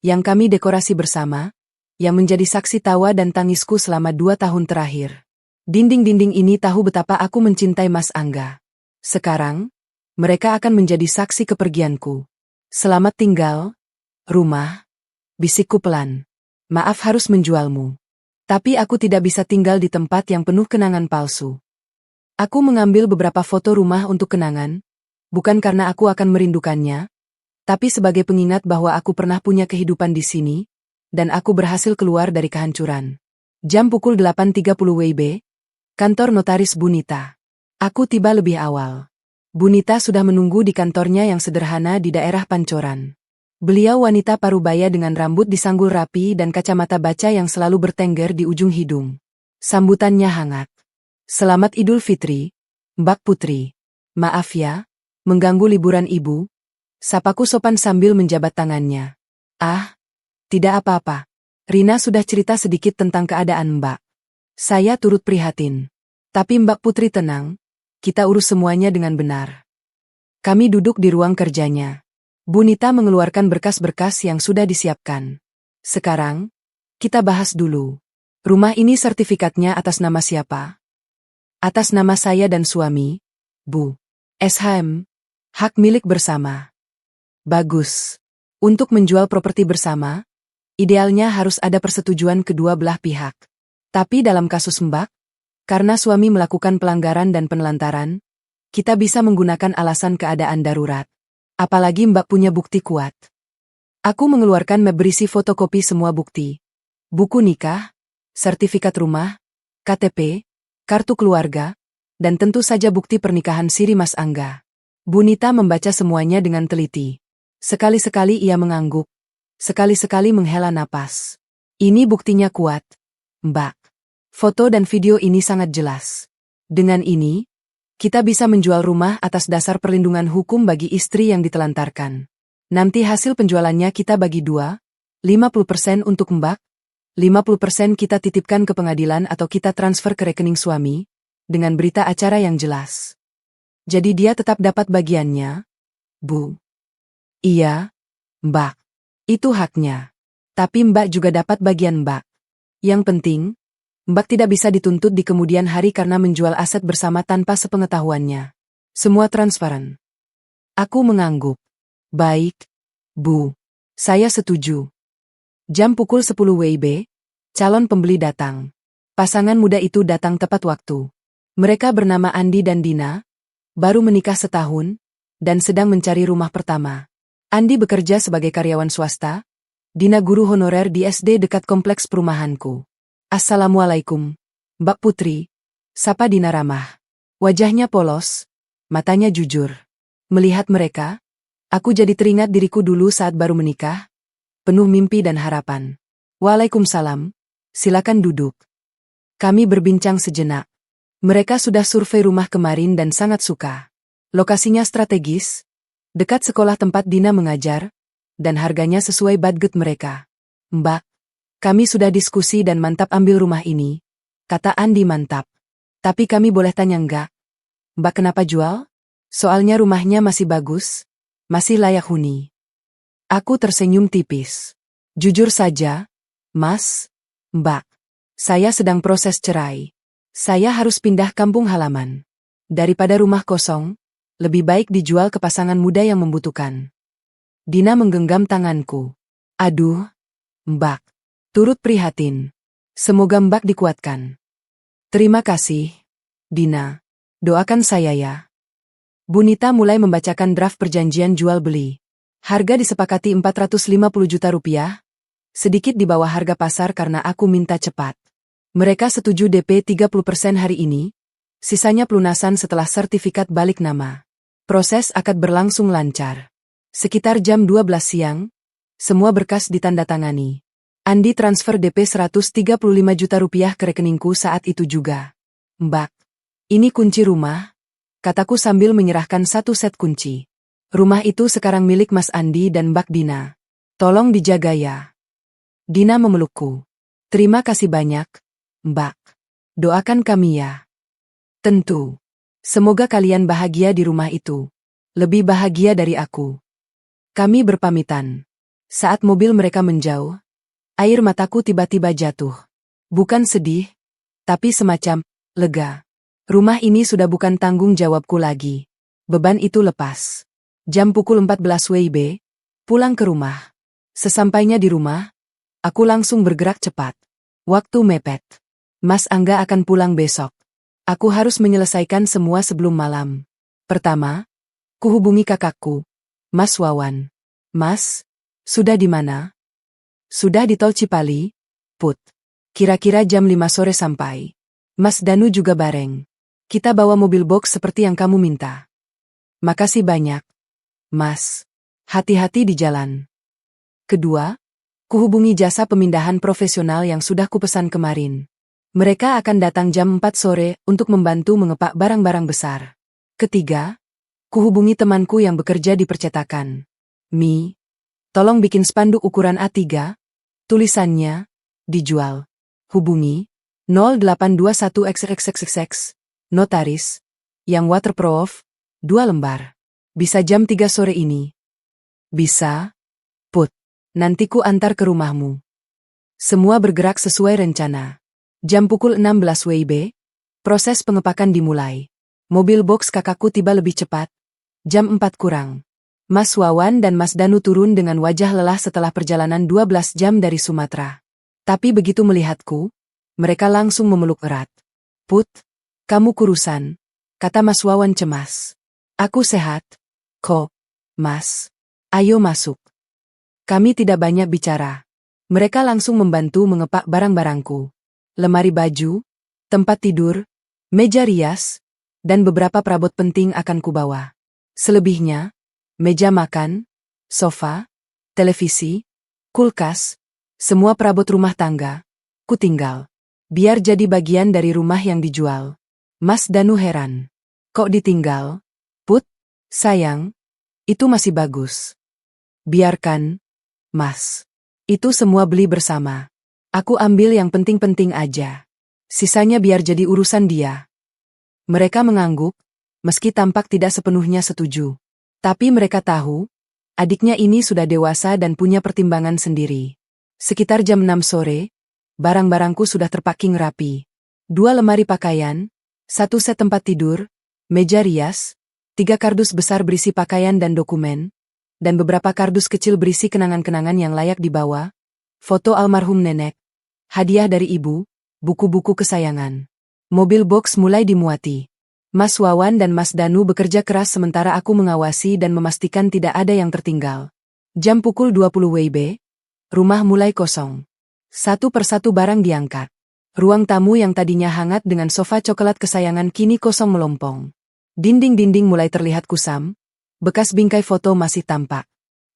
yang kami dekorasi bersama, yang menjadi saksi tawa dan tangisku selama 2 tahun terakhir. Dinding-dinding ini tahu betapa aku mencintai Mas Angga. Sekarang, mereka akan menjadi saksi kepergianku. Selamat tinggal, rumah, bisikku pelan. Maaf harus menjualmu. Tapi aku tidak bisa tinggal di tempat yang penuh kenangan palsu. Aku mengambil beberapa foto rumah untuk kenangan, bukan karena aku akan merindukannya, tapi sebagai pengingat bahwa aku pernah punya kehidupan di sini, dan aku berhasil keluar dari kehancuran. Jam pukul 8.30 WIB, kantor notaris Bunita. Aku tiba lebih awal. Bunita sudah menunggu di kantornya yang sederhana di daerah Pancoran. Beliau wanita parubaya dengan rambut disanggul rapi dan kacamata baca yang selalu bertengger di ujung hidung. Sambutannya hangat. Selamat Idul Fitri, Mbak Putri. Maaf ya, mengganggu liburan ibu. Sapaku sopan sambil menjabat tangannya. Ah, tidak apa-apa. Rina sudah cerita sedikit tentang keadaan Mbak. Saya turut prihatin. Tapi Mbak Putri tenang, kita urus semuanya dengan benar. Kami duduk di ruang kerjanya. Bunita mengeluarkan berkas-berkas yang sudah disiapkan. Sekarang, kita bahas dulu. Rumah ini sertifikatnya atas nama siapa? Atas nama saya dan suami, Bu. SHM, hak milik bersama. Bagus. Untuk menjual properti bersama, idealnya harus ada persetujuan kedua belah pihak. Tapi dalam kasus Mbak, karena suami melakukan pelanggaran dan penelantaran, kita bisa menggunakan alasan keadaan darurat. Apalagi Mbak punya bukti kuat. Aku mengeluarkan map berisi fotokopi semua bukti. Buku nikah, sertifikat rumah, KTP, kartu keluarga, dan tentu saja bukti pernikahan siri Mas Angga. Bunita membaca semuanya dengan teliti. Sekali-sekali ia mengangguk. Sekali-sekali menghela napas. Ini buktinya kuat, Mbak. Foto dan video ini sangat jelas. Dengan ini, kita bisa menjual rumah atas dasar perlindungan hukum bagi istri yang ditelantarkan. Nanti hasil penjualannya kita bagi 2, 50% untuk Mbak, 50% kita titipkan ke pengadilan atau kita transfer ke rekening suami, dengan berita acara yang jelas. Jadi dia tetap dapat bagiannya, Bu. Iya, Mbak. Itu haknya. Tapi Mbak juga dapat bagian Mbak. Yang penting, Mbak tidak bisa dituntut di kemudian hari karena menjual aset bersama tanpa sepengetahuannya. Semua transparan. Aku mengangguk. Baik, Bu. Saya setuju. Jam pukul 10 WIB, calon pembeli datang. Pasangan muda itu datang tepat waktu. Mereka bernama Andi dan Dina, baru menikah setahun, dan sedang mencari rumah pertama. Andi bekerja sebagai karyawan swasta, Dina guru honorer di SD dekat kompleks perumahanku. Assalamualaikum, Mbak Putri, sapa Dina ramah. Wajahnya polos, matanya jujur. Melihat mereka, aku jadi teringat diriku dulu saat baru menikah, penuh mimpi dan harapan. Waalaikumsalam, silakan duduk. Kami berbincang sejenak. Mereka sudah survei rumah kemarin dan sangat suka. Lokasinya strategis, dekat sekolah tempat Dina mengajar, dan harganya sesuai budget mereka. Mbak, kami sudah diskusi dan mantap ambil rumah ini, kata Andi mantap. Tapi kami boleh tanya enggak? Mbak kenapa jual? Soalnya rumahnya masih bagus, masih layak huni. Aku tersenyum tipis. Jujur saja, Mas, Mbak, saya sedang proses cerai. Saya harus pindah kampung halaman. Daripada rumah kosong, lebih baik dijual ke pasangan muda yang membutuhkan. Dina menggenggam tanganku. Aduh, Mbak, turut prihatin. Semoga Mbak dikuatkan. Terima kasih, Dina. Doakan saya ya. Bunita mulai membacakan draft perjanjian jual-beli. Harga disepakati 450 juta rupiah, sedikit di bawah harga pasar karena aku minta cepat. Mereka setuju DP 30% hari ini, sisanya pelunasan setelah sertifikat balik nama. Proses akad berlangsung lancar. Sekitar jam 12 siang, semua berkas ditandatangani. Andi transfer DP 135 juta rupiah ke rekeningku saat itu juga. Mbak, ini kunci rumah, kataku sambil menyerahkan satu set kunci. Rumah itu sekarang milik Mas Andi dan Mbak Dina. Tolong dijaga ya. Dina memelukku. Terima kasih banyak, Mbak. Doakan kami ya. Tentu. Semoga kalian bahagia di rumah itu. Lebih bahagia dari aku. Kami berpamitan. Saat mobil mereka menjauh, air mataku tiba-tiba jatuh. Bukan sedih, tapi semacam lega. Rumah ini sudah bukan tanggung jawabku lagi. Beban itu lepas. Jam pukul 14 WIB, pulang ke rumah. Sesampainya di rumah, aku langsung bergerak cepat. Waktu mepet. Mas Angga akan pulang besok. Aku harus menyelesaikan semua sebelum malam. Pertama, kuhubungi kakakku, Mas Wawan. Mas, sudah di mana? Sudah di Tol Cipali, Put. Kira-kira jam 5 sore sampai. Mas Danu juga bareng. Kita bawa mobil box seperti yang kamu minta. Makasih banyak, Mas. Hati-hati di jalan. Kedua, kuhubungi jasa pemindahan profesional yang sudah kupesan kemarin. Mereka akan datang jam 4 sore untuk membantu mengepak barang-barang besar. Ketiga, kuhubungi temanku yang bekerja di percetakan. Mi, tolong bikin spanduk ukuran A3, tulisannya, dijual. Hubungi, 0821XXXX, notaris, yang waterproof, 2 lembar. Bisa jam 3 sore ini. Bisa, Put. Nanti ku antar ke rumahmu. Semua bergerak sesuai rencana. Jam pukul 16 WIB, proses pengepakan dimulai. Mobil box kakakku tiba lebih cepat. Jam 4 kurang. Mas Wawan dan Mas Danu turun dengan wajah lelah setelah perjalanan 12 jam dari Sumatera. Tapi begitu melihatku, mereka langsung memeluk erat. Put, kamu kurusan, kata Mas Wawan cemas. Aku sehat, kok, Mas. Ayo masuk. Kami tidak banyak bicara. Mereka langsung membantu mengepak barang-barangku. Lemari baju, tempat tidur, meja rias, dan beberapa perabot penting akan kubawa. Selebihnya, meja makan, sofa, televisi, kulkas, semua perabot rumah tangga, kutinggal. Biar jadi bagian dari rumah yang dijual. Mas Danu heran. Kok ditinggal? Put, sayang, itu masih bagus. Biarkan, Mas. Itu semua beli bersama. Aku ambil yang penting-penting aja. Sisanya biar jadi urusan dia. Mereka mengangguk, meski tampak tidak sepenuhnya setuju. Tapi mereka tahu, adiknya ini sudah dewasa dan punya pertimbangan sendiri. Sekitar jam 6 sore, barang-barangku sudah terpacking rapi. 2 lemari pakaian, 1 set tempat tidur, meja rias, 3 kardus besar berisi pakaian dan dokumen, dan beberapa kardus kecil berisi kenangan-kenangan yang layak dibawa, foto almarhum nenek, hadiah dari ibu, buku-buku kesayangan. Mobil box mulai dimuati. Mas Wawan dan Mas Danu bekerja keras sementara aku mengawasi dan memastikan tidak ada yang tertinggal. Jam pukul 20 WIB, rumah mulai kosong. Satu persatu barang diangkat. Ruang tamu yang tadinya hangat dengan sofa coklat kesayangan kini kosong melompong. Dinding-dinding mulai terlihat kusam, bekas bingkai foto masih tampak.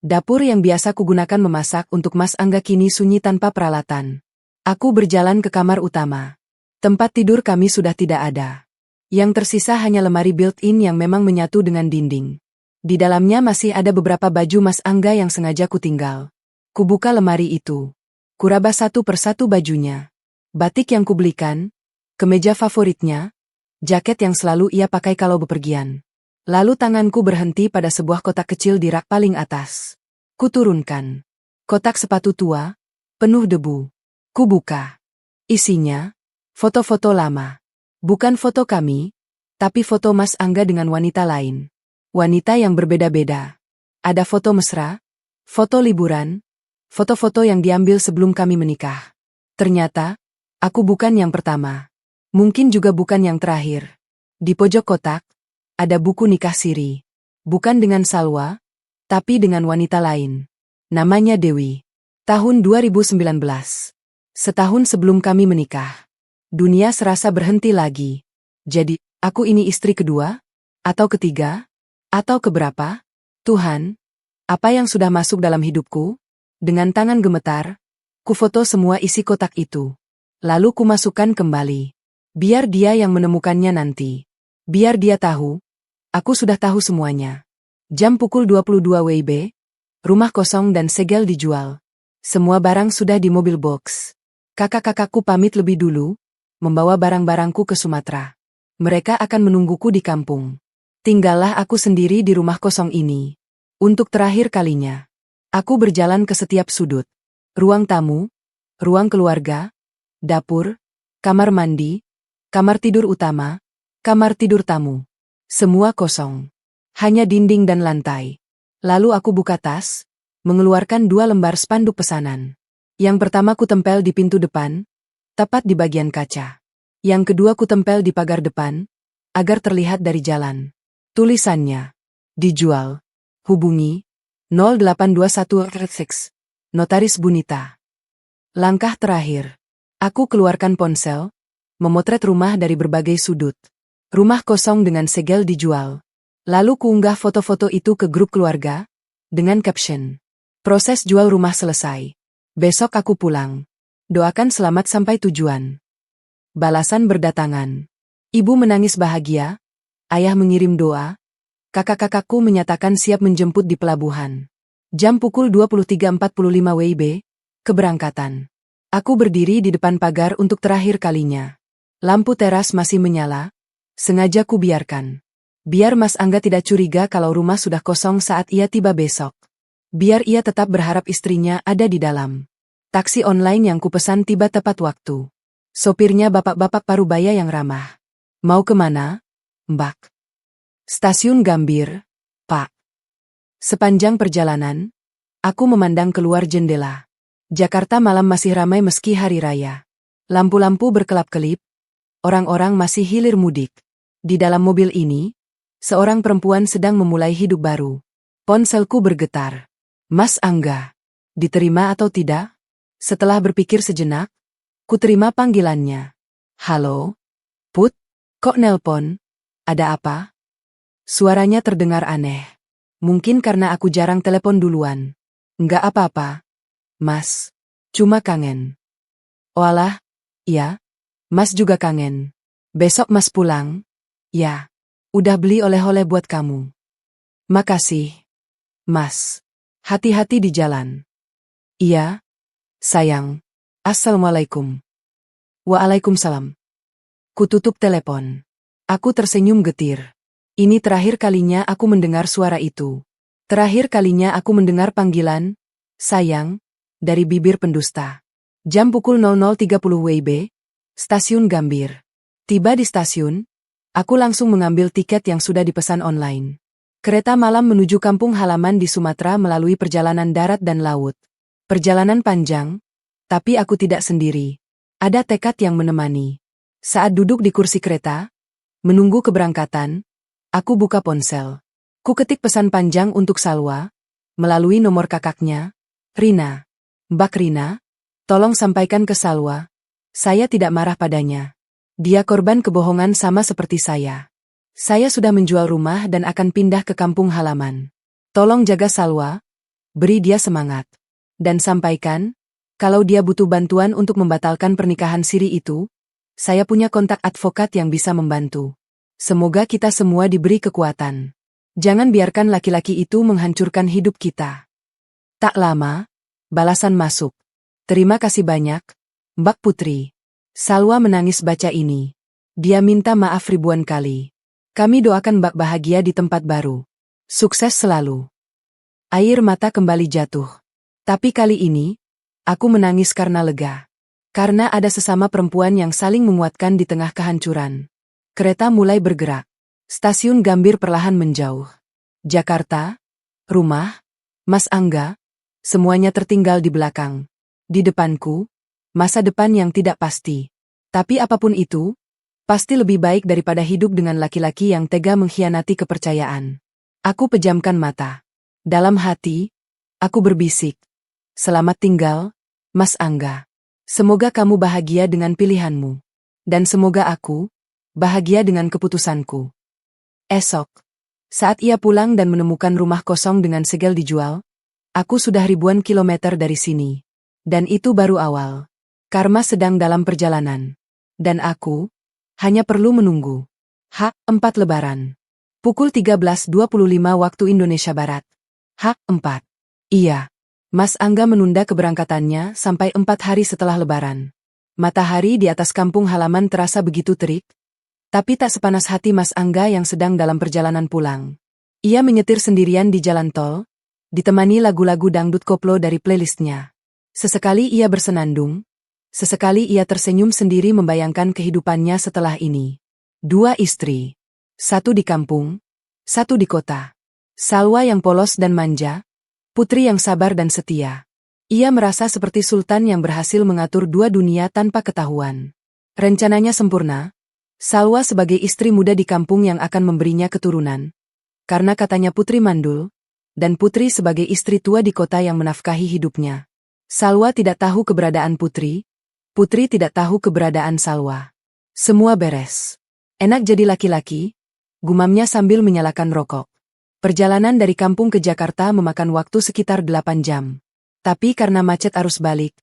Dapur yang biasa kugunakan memasak untuk Mas Angga kini sunyi tanpa peralatan. Aku berjalan ke kamar utama. Tempat tidur kami sudah tidak ada. Yang tersisa hanya lemari built-in yang memang menyatu dengan dinding. Di dalamnya masih ada beberapa baju Mas Angga yang sengaja kutinggal. Kubuka lemari itu. Kuraba satu persatu bajunya. Batik yang kubelikan, kemeja favoritnya, jaket yang selalu ia pakai kalau bepergian. Lalu tanganku berhenti pada sebuah kotak kecil di rak paling atas. Kuturunkan. Kotak sepatu tua, penuh debu. Kubuka. Isinya, foto-foto lama. Bukan foto kami, tapi foto Mas Angga dengan wanita lain. Wanita yang berbeda-beda. Ada foto mesra, foto liburan, foto-foto yang diambil sebelum kami menikah. Ternyata, aku bukan yang pertama. Mungkin juga bukan yang terakhir. Di pojok kotak, ada buku nikah siri. Bukan dengan Salwa, tapi dengan wanita lain. Namanya Dewi. Tahun 2019. Setahun sebelum kami menikah. Dunia serasa berhenti lagi. Jadi, aku ini istri kedua? Atau ketiga? Atau keberapa? Tuhan, apa yang sudah masuk dalam hidupku? Dengan tangan gemetar, kufoto semua isi kotak itu. Lalu kumasukkan kembali. Biar dia yang menemukannya nanti. Biar dia tahu. Aku sudah tahu semuanya. Jam pukul 22 WIB, rumah kosong dan segel dijual. Semua barang sudah di mobil box. Kakak-kakakku pamit lebih dulu, membawa barang-barangku ke Sumatera. Mereka akan menungguku di kampung. Tinggallah aku sendiri di rumah kosong ini. Untuk terakhir kalinya. Aku berjalan ke setiap sudut. Ruang tamu, ruang keluarga, dapur, kamar mandi, kamar tidur utama, kamar tidur tamu. Semua kosong. Hanya dinding dan lantai. Lalu aku buka tas, mengeluarkan 2 lembar spanduk pesanan. Yang pertama ku tempel di pintu depan, tepat di bagian kaca. Yang kedua ku tempel di pagar depan, agar terlihat dari jalan. Tulisannya, dijual. Hubungi, 082136, Notaris Bunita. Langkah terakhir. Aku keluarkan ponsel, memotret rumah dari berbagai sudut. Rumah kosong dengan segel dijual. Lalu kuunggah foto-foto itu ke grup keluarga, dengan caption. Proses jual rumah selesai. Besok aku pulang. Doakan selamat sampai tujuan. Balasan berdatangan. Ibu menangis bahagia, ayah mengirim doa, kakak-kakakku menyatakan siap menjemput di pelabuhan. Jam pukul 23.45 WIB, keberangkatan. Aku berdiri di depan pagar untuk terakhir kalinya. Lampu teras masih menyala, sengaja ku biarkan. Biar Mas Angga tidak curiga kalau rumah sudah kosong saat ia tiba besok. Biar ia tetap berharap istrinya ada di dalam. Taksi online yang kupesan tiba tepat waktu. Sopirnya bapak-bapak parubaya yang ramah. Mau kemana, Mbak? Stasiun Gambir, Pak. Sepanjang perjalanan, aku memandang keluar jendela. Jakarta malam masih ramai meski hari raya. Lampu-lampu berkelap-kelip, orang-orang masih hilir mudik. Di dalam mobil ini, seorang perempuan sedang memulai hidup baru. Ponselku bergetar. Mas Angga, diterima atau tidak? Setelah berpikir sejenak, ku terima panggilannya. Halo? Put? Kok nelpon? Ada apa? Suaranya terdengar aneh. Mungkin karena aku jarang telepon duluan. Enggak apa-apa. Mas, cuma kangen. Oalah, iya. Mas juga kangen. Besok Mas pulang? Ya, udah beli oleh-oleh buat kamu. Makasih, Mas. Hati-hati di jalan. Iya, sayang. Assalamualaikum. Waalaikumsalam. Kututup telepon. Aku tersenyum getir. Ini terakhir kalinya aku mendengar suara itu. Terakhir kalinya aku mendengar panggilan, sayang, dari bibir pendusta. Jam pukul 00.30 WIB, Stasiun Gambir. Tiba di stasiun, aku langsung mengambil tiket yang sudah dipesan online. Kereta malam menuju kampung halaman di Sumatera melalui perjalanan darat dan laut. Perjalanan panjang, tapi aku tidak sendiri. Ada tekad yang menemani. Saat duduk di kursi kereta, menunggu keberangkatan, aku buka ponsel. Ku ketik pesan panjang untuk Salwa, melalui nomor kakaknya, Rina. Mbak Rina, tolong sampaikan ke Salwa, saya tidak marah padanya. Dia korban kebohongan sama seperti saya. Saya sudah menjual rumah dan akan pindah ke kampung halaman. Tolong jaga Salwa, Beri dia semangat. Dan sampaikan, kalau dia butuh bantuan untuk membatalkan pernikahan siri itu, saya punya kontak advokat yang bisa membantu. Semoga kita semua diberi kekuatan. Jangan biarkan laki-laki itu menghancurkan hidup kita. Tak lama, balasan masuk. Terima kasih banyak, Mbak Putri. Salwa menangis baca ini. Dia minta maaf ribuan kali. Kami doakan Mbak bahagia di tempat baru. Sukses selalu. Air mata kembali jatuh. Tapi kali ini, aku menangis karena lega. Karena ada sesama perempuan yang saling menguatkan di tengah kehancuran. Kereta mulai bergerak. Stasiun Gambir perlahan menjauh. Jakarta, rumah, Mas Angga, semuanya tertinggal di belakang. Di depanku, masa depan yang tidak pasti. Tapi apapun itu, pasti lebih baik daripada hidup dengan laki-laki yang tega mengkhianati kepercayaan. Aku pejamkan mata. Dalam hati, aku berbisik. Selamat tinggal, Mas Angga. Semoga kamu bahagia dengan pilihanmu. Dan semoga aku bahagia dengan keputusanku. Esok, saat ia pulang dan menemukan rumah kosong dengan segel dijual, aku sudah ribuan kilometer dari sini. Dan itu baru awal. Karma sedang dalam perjalanan. Dan aku hanya perlu menunggu. H4 Lebaran. Pukul 13.25 waktu Indonesia Barat. H4. Iya. Mas Angga menunda keberangkatannya sampai 4 hari setelah Lebaran. Matahari di atas kampung halaman terasa begitu terik, tapi tak sepanas hati Mas Angga yang sedang dalam perjalanan pulang. Ia menyetir sendirian di jalan tol, ditemani lagu-lagu dangdut koplo dari playlistnya. Sesekali ia bersenandung, sesekali ia tersenyum sendiri membayangkan kehidupannya setelah ini. 2 istri. 1 di kampung, 1 di kota. Salwa yang polos dan manja, Putri yang sabar dan setia. Ia merasa seperti sultan yang berhasil mengatur 2 dunia tanpa ketahuan. Rencananya sempurna. Salwa sebagai istri muda di kampung yang akan memberinya keturunan. Karena katanya Putri mandul, dan Putri sebagai istri tua di kota yang menafkahi hidupnya. Salwa tidak tahu keberadaan Putri, Putri tidak tahu keberadaan Salwa. Semua beres. Enak jadi laki-laki, gumamnya sambil menyalakan rokok. Perjalanan dari kampung ke Jakarta memakan waktu sekitar 8 jam. Tapi karena macet arus balik,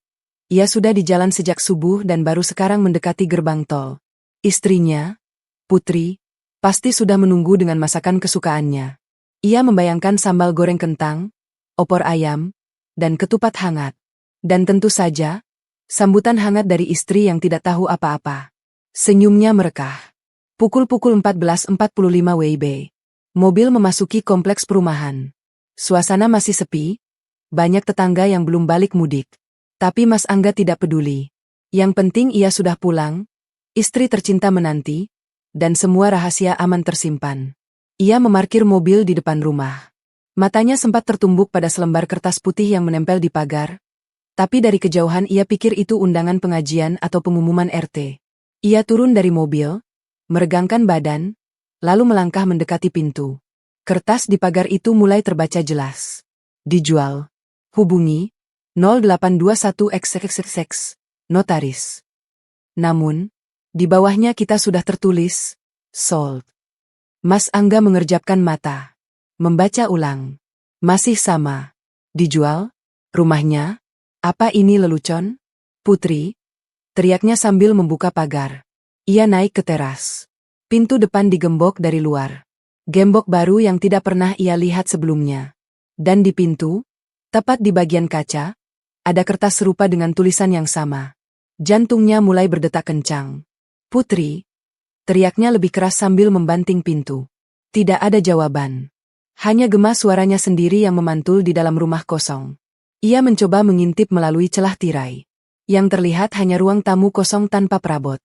ia sudah di jalan sejak subuh dan baru sekarang mendekati gerbang tol. Istrinya, Putri, pasti sudah menunggu dengan masakan kesukaannya. Ia membayangkan sambal goreng kentang, opor ayam, dan ketupat hangat. Dan tentu saja, sambutan hangat dari istri yang tidak tahu apa-apa. Senyumnya merekah. Pukul 14.45 WIB. Mobil memasuki kompleks perumahan. Suasana masih sepi, banyak tetangga yang belum balik mudik. Tapi Mas Angga tidak peduli. Yang penting ia sudah pulang, istri tercinta menanti, dan semua rahasia aman tersimpan. Ia memarkir mobil di depan rumah. Matanya sempat tertumbuk pada selembar kertas putih yang menempel di pagar, tapi dari kejauhan ia pikir itu undangan pengajian atau pengumuman RT. Ia turun dari mobil, meregangkan badan, lalu melangkah mendekati pintu. Kertas di pagar itu mulai terbaca jelas. Dijual. Hubungi 0821XXXX, notaris. Namun, di bawahnya kita sudah tertulis, sold. Mas Angga mengerjapkan mata. Membaca ulang. Masih sama. Dijual? Rumahnya? Apa ini lelucon? Putri? Teriaknya sambil membuka pagar. Ia naik ke teras. Pintu depan digembok dari luar. Gembok baru yang tidak pernah ia lihat sebelumnya. Dan di pintu, tepat di bagian kaca, ada kertas serupa dengan tulisan yang sama. Jantungnya mulai berdetak kencang. Putri, teriaknya lebih keras sambil membanting pintu. Tidak ada jawaban. Hanya gema suaranya sendiri yang memantul di dalam rumah kosong. Ia mencoba mengintip melalui celah tirai. Yang terlihat hanya ruang tamu kosong tanpa perabot.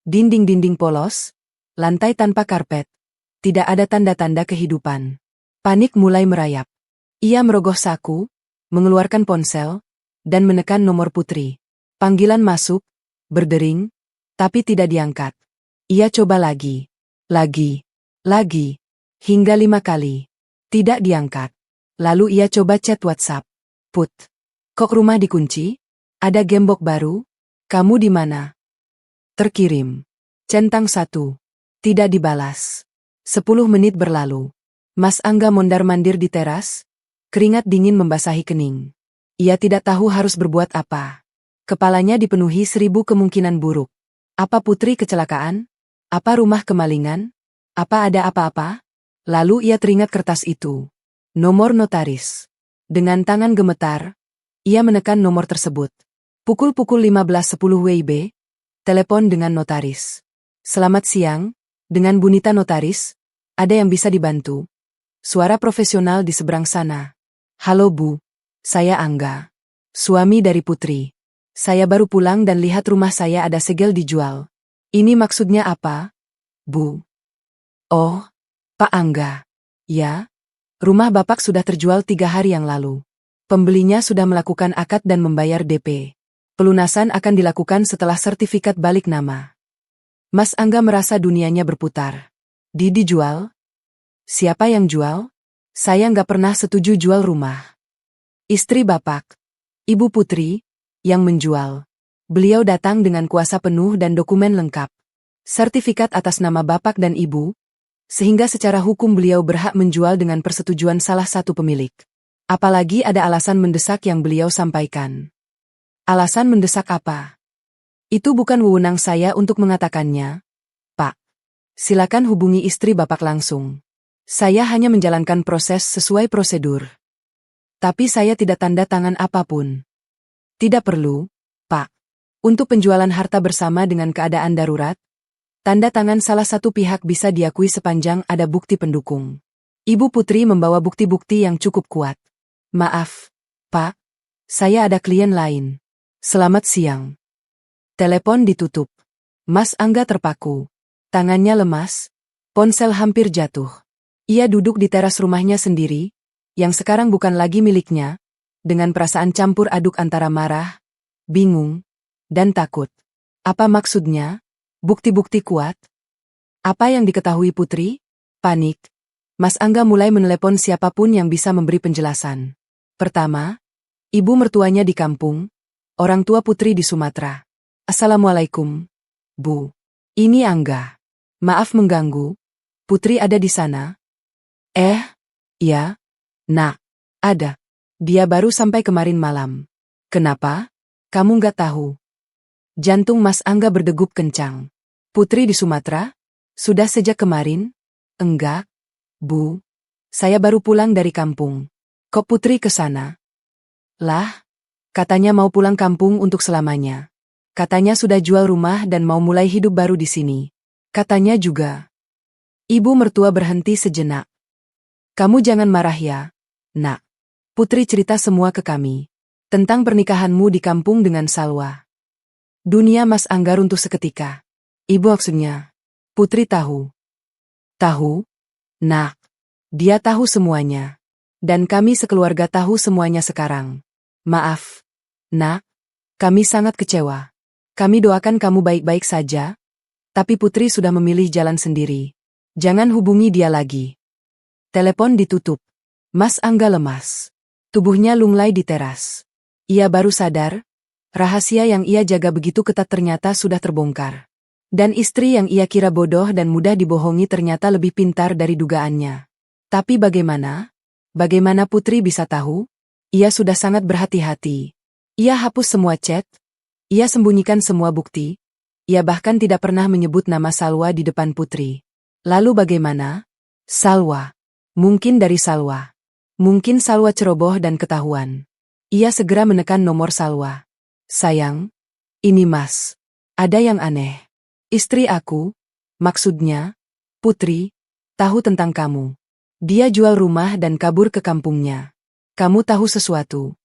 Dinding-dinding polos, lantai tanpa karpet. Tidak ada tanda-tanda kehidupan. Panik mulai merayap. Ia merogoh saku, mengeluarkan ponsel, dan menekan nomor Putri. Panggilan masuk, berdering, tapi tidak diangkat. Ia coba lagi, hingga 5 kali. Tidak diangkat. Lalu ia coba chat WhatsApp. Put, kok rumah dikunci? Ada gembok baru? Kamu di mana? Terkirim. Centang 1. Tidak dibalas. 10 menit berlalu. Mas Angga mondar-mandir di teras, Keringat dingin membasahi kening. Ia tidak tahu harus berbuat apa. Kepalanya dipenuhi 1000 kemungkinan buruk. Apa Putri kecelakaan? Apa rumah kemalingan? Apa ada apa-apa? Lalu ia teringat kertas itu. Nomor notaris. Dengan tangan gemetar, ia menekan nomor tersebut. Pukul 15.10 WIB, telepon dengan notaris. Selamat siang, dengan Bunita Notaris, ada yang bisa dibantu? Suara profesional di seberang sana. Halo Bu, saya Angga. Suami dari Putri. Saya baru pulang dan lihat rumah saya ada segel dijual. Ini maksudnya apa, Bu? Oh, Pak Angga. Ya, rumah Bapak sudah terjual 3 hari yang lalu. Pembelinya sudah melakukan akad dan membayar DP. Pelunasan akan dilakukan setelah sertifikat balik nama. Mas Angga merasa dunianya berputar. Dijual? Siapa yang jual? Saya nggak pernah setuju jual rumah. Istri Bapak, Ibu Putri, yang menjual. Beliau datang dengan kuasa penuh dan dokumen lengkap. Sertifikat atas nama Bapak dan Ibu, sehingga secara hukum beliau berhak menjual dengan persetujuan salah satu pemilik. Apalagi ada alasan mendesak yang beliau sampaikan. Alasan mendesak apa? Itu bukan wewenang saya untuk mengatakannya, Pak. Silakan hubungi istri Bapak langsung. Saya hanya menjalankan proses sesuai prosedur. Tapi saya tidak tanda tangan apapun. Tidak perlu, Pak. Untuk penjualan harta bersama dengan keadaan darurat, tanda tangan salah satu pihak bisa diakui sepanjang ada bukti pendukung. Ibu Putri membawa bukti-bukti yang cukup kuat. Maaf, Pak. Saya ada klien lain. Selamat siang. Telepon ditutup. Mas Angga terpaku. Tangannya lemas. Ponsel hampir jatuh. Ia duduk di teras rumahnya sendiri, yang sekarang bukan lagi miliknya, dengan perasaan campur aduk antara marah, bingung, dan takut. Apa maksudnya? Bukti-bukti kuat? Apa yang diketahui Putri? Panik. Mas Angga mulai menelepon siapapun yang bisa memberi penjelasan. Pertama, ibu mertuanya di kampung, orang tua Putri di Sumatera. Assalamualaikum, Bu. Ini Angga. Maaf mengganggu. Putri ada di sana? Ya, Nak. Ada. Dia baru sampai kemarin malam. Kenapa? Kamu nggak tahu? Jantung Mas Angga berdegup kencang. Putri di Sumatera? Sudah sejak kemarin? Enggak, Bu. Saya baru pulang dari kampung. Kok Putri ke sana? Lah, katanya mau pulang kampung untuk selamanya. Katanya sudah jual rumah dan mau mulai hidup baru di sini. Katanya juga. Ibu mertua berhenti sejenak. Kamu jangan marah ya, Nak. Putri cerita semua ke kami. Tentang pernikahanmu di kampung dengan Salwa. Dunia Mas Angga runtuh seketika. Ibu maksudnya. Putri tahu. Tahu? Nak. Dia tahu semuanya. Dan kami sekeluarga tahu semuanya sekarang. Maaf, Nak. Kami sangat kecewa. Kami doakan kamu baik-baik saja. Tapi Putri sudah memilih jalan sendiri. Jangan hubungi dia lagi. Telepon ditutup. Mas Angga lemas. Tubuhnya lunglai di teras. Ia baru sadar, rahasia yang ia jaga begitu ketat ternyata sudah terbongkar. Dan istri yang ia kira bodoh dan mudah dibohongi ternyata lebih pintar dari dugaannya. Tapi bagaimana? Bagaimana Putri bisa tahu? Ia sudah sangat berhati-hati. Ia hapus semua chat. Ia sembunyikan semua bukti. Ia bahkan tidak pernah menyebut nama Salwa di depan Putri. Lalu bagaimana? Salwa. Mungkin dari Salwa. Mungkin Salwa ceroboh dan ketahuan. Ia segera menekan nomor Salwa. Sayang, ini Mas. Ada yang aneh. Istri aku, maksudnya, Putri, tahu tentang kamu. Dia jual rumah dan kabur ke kampungnya. Kamu tahu sesuatu?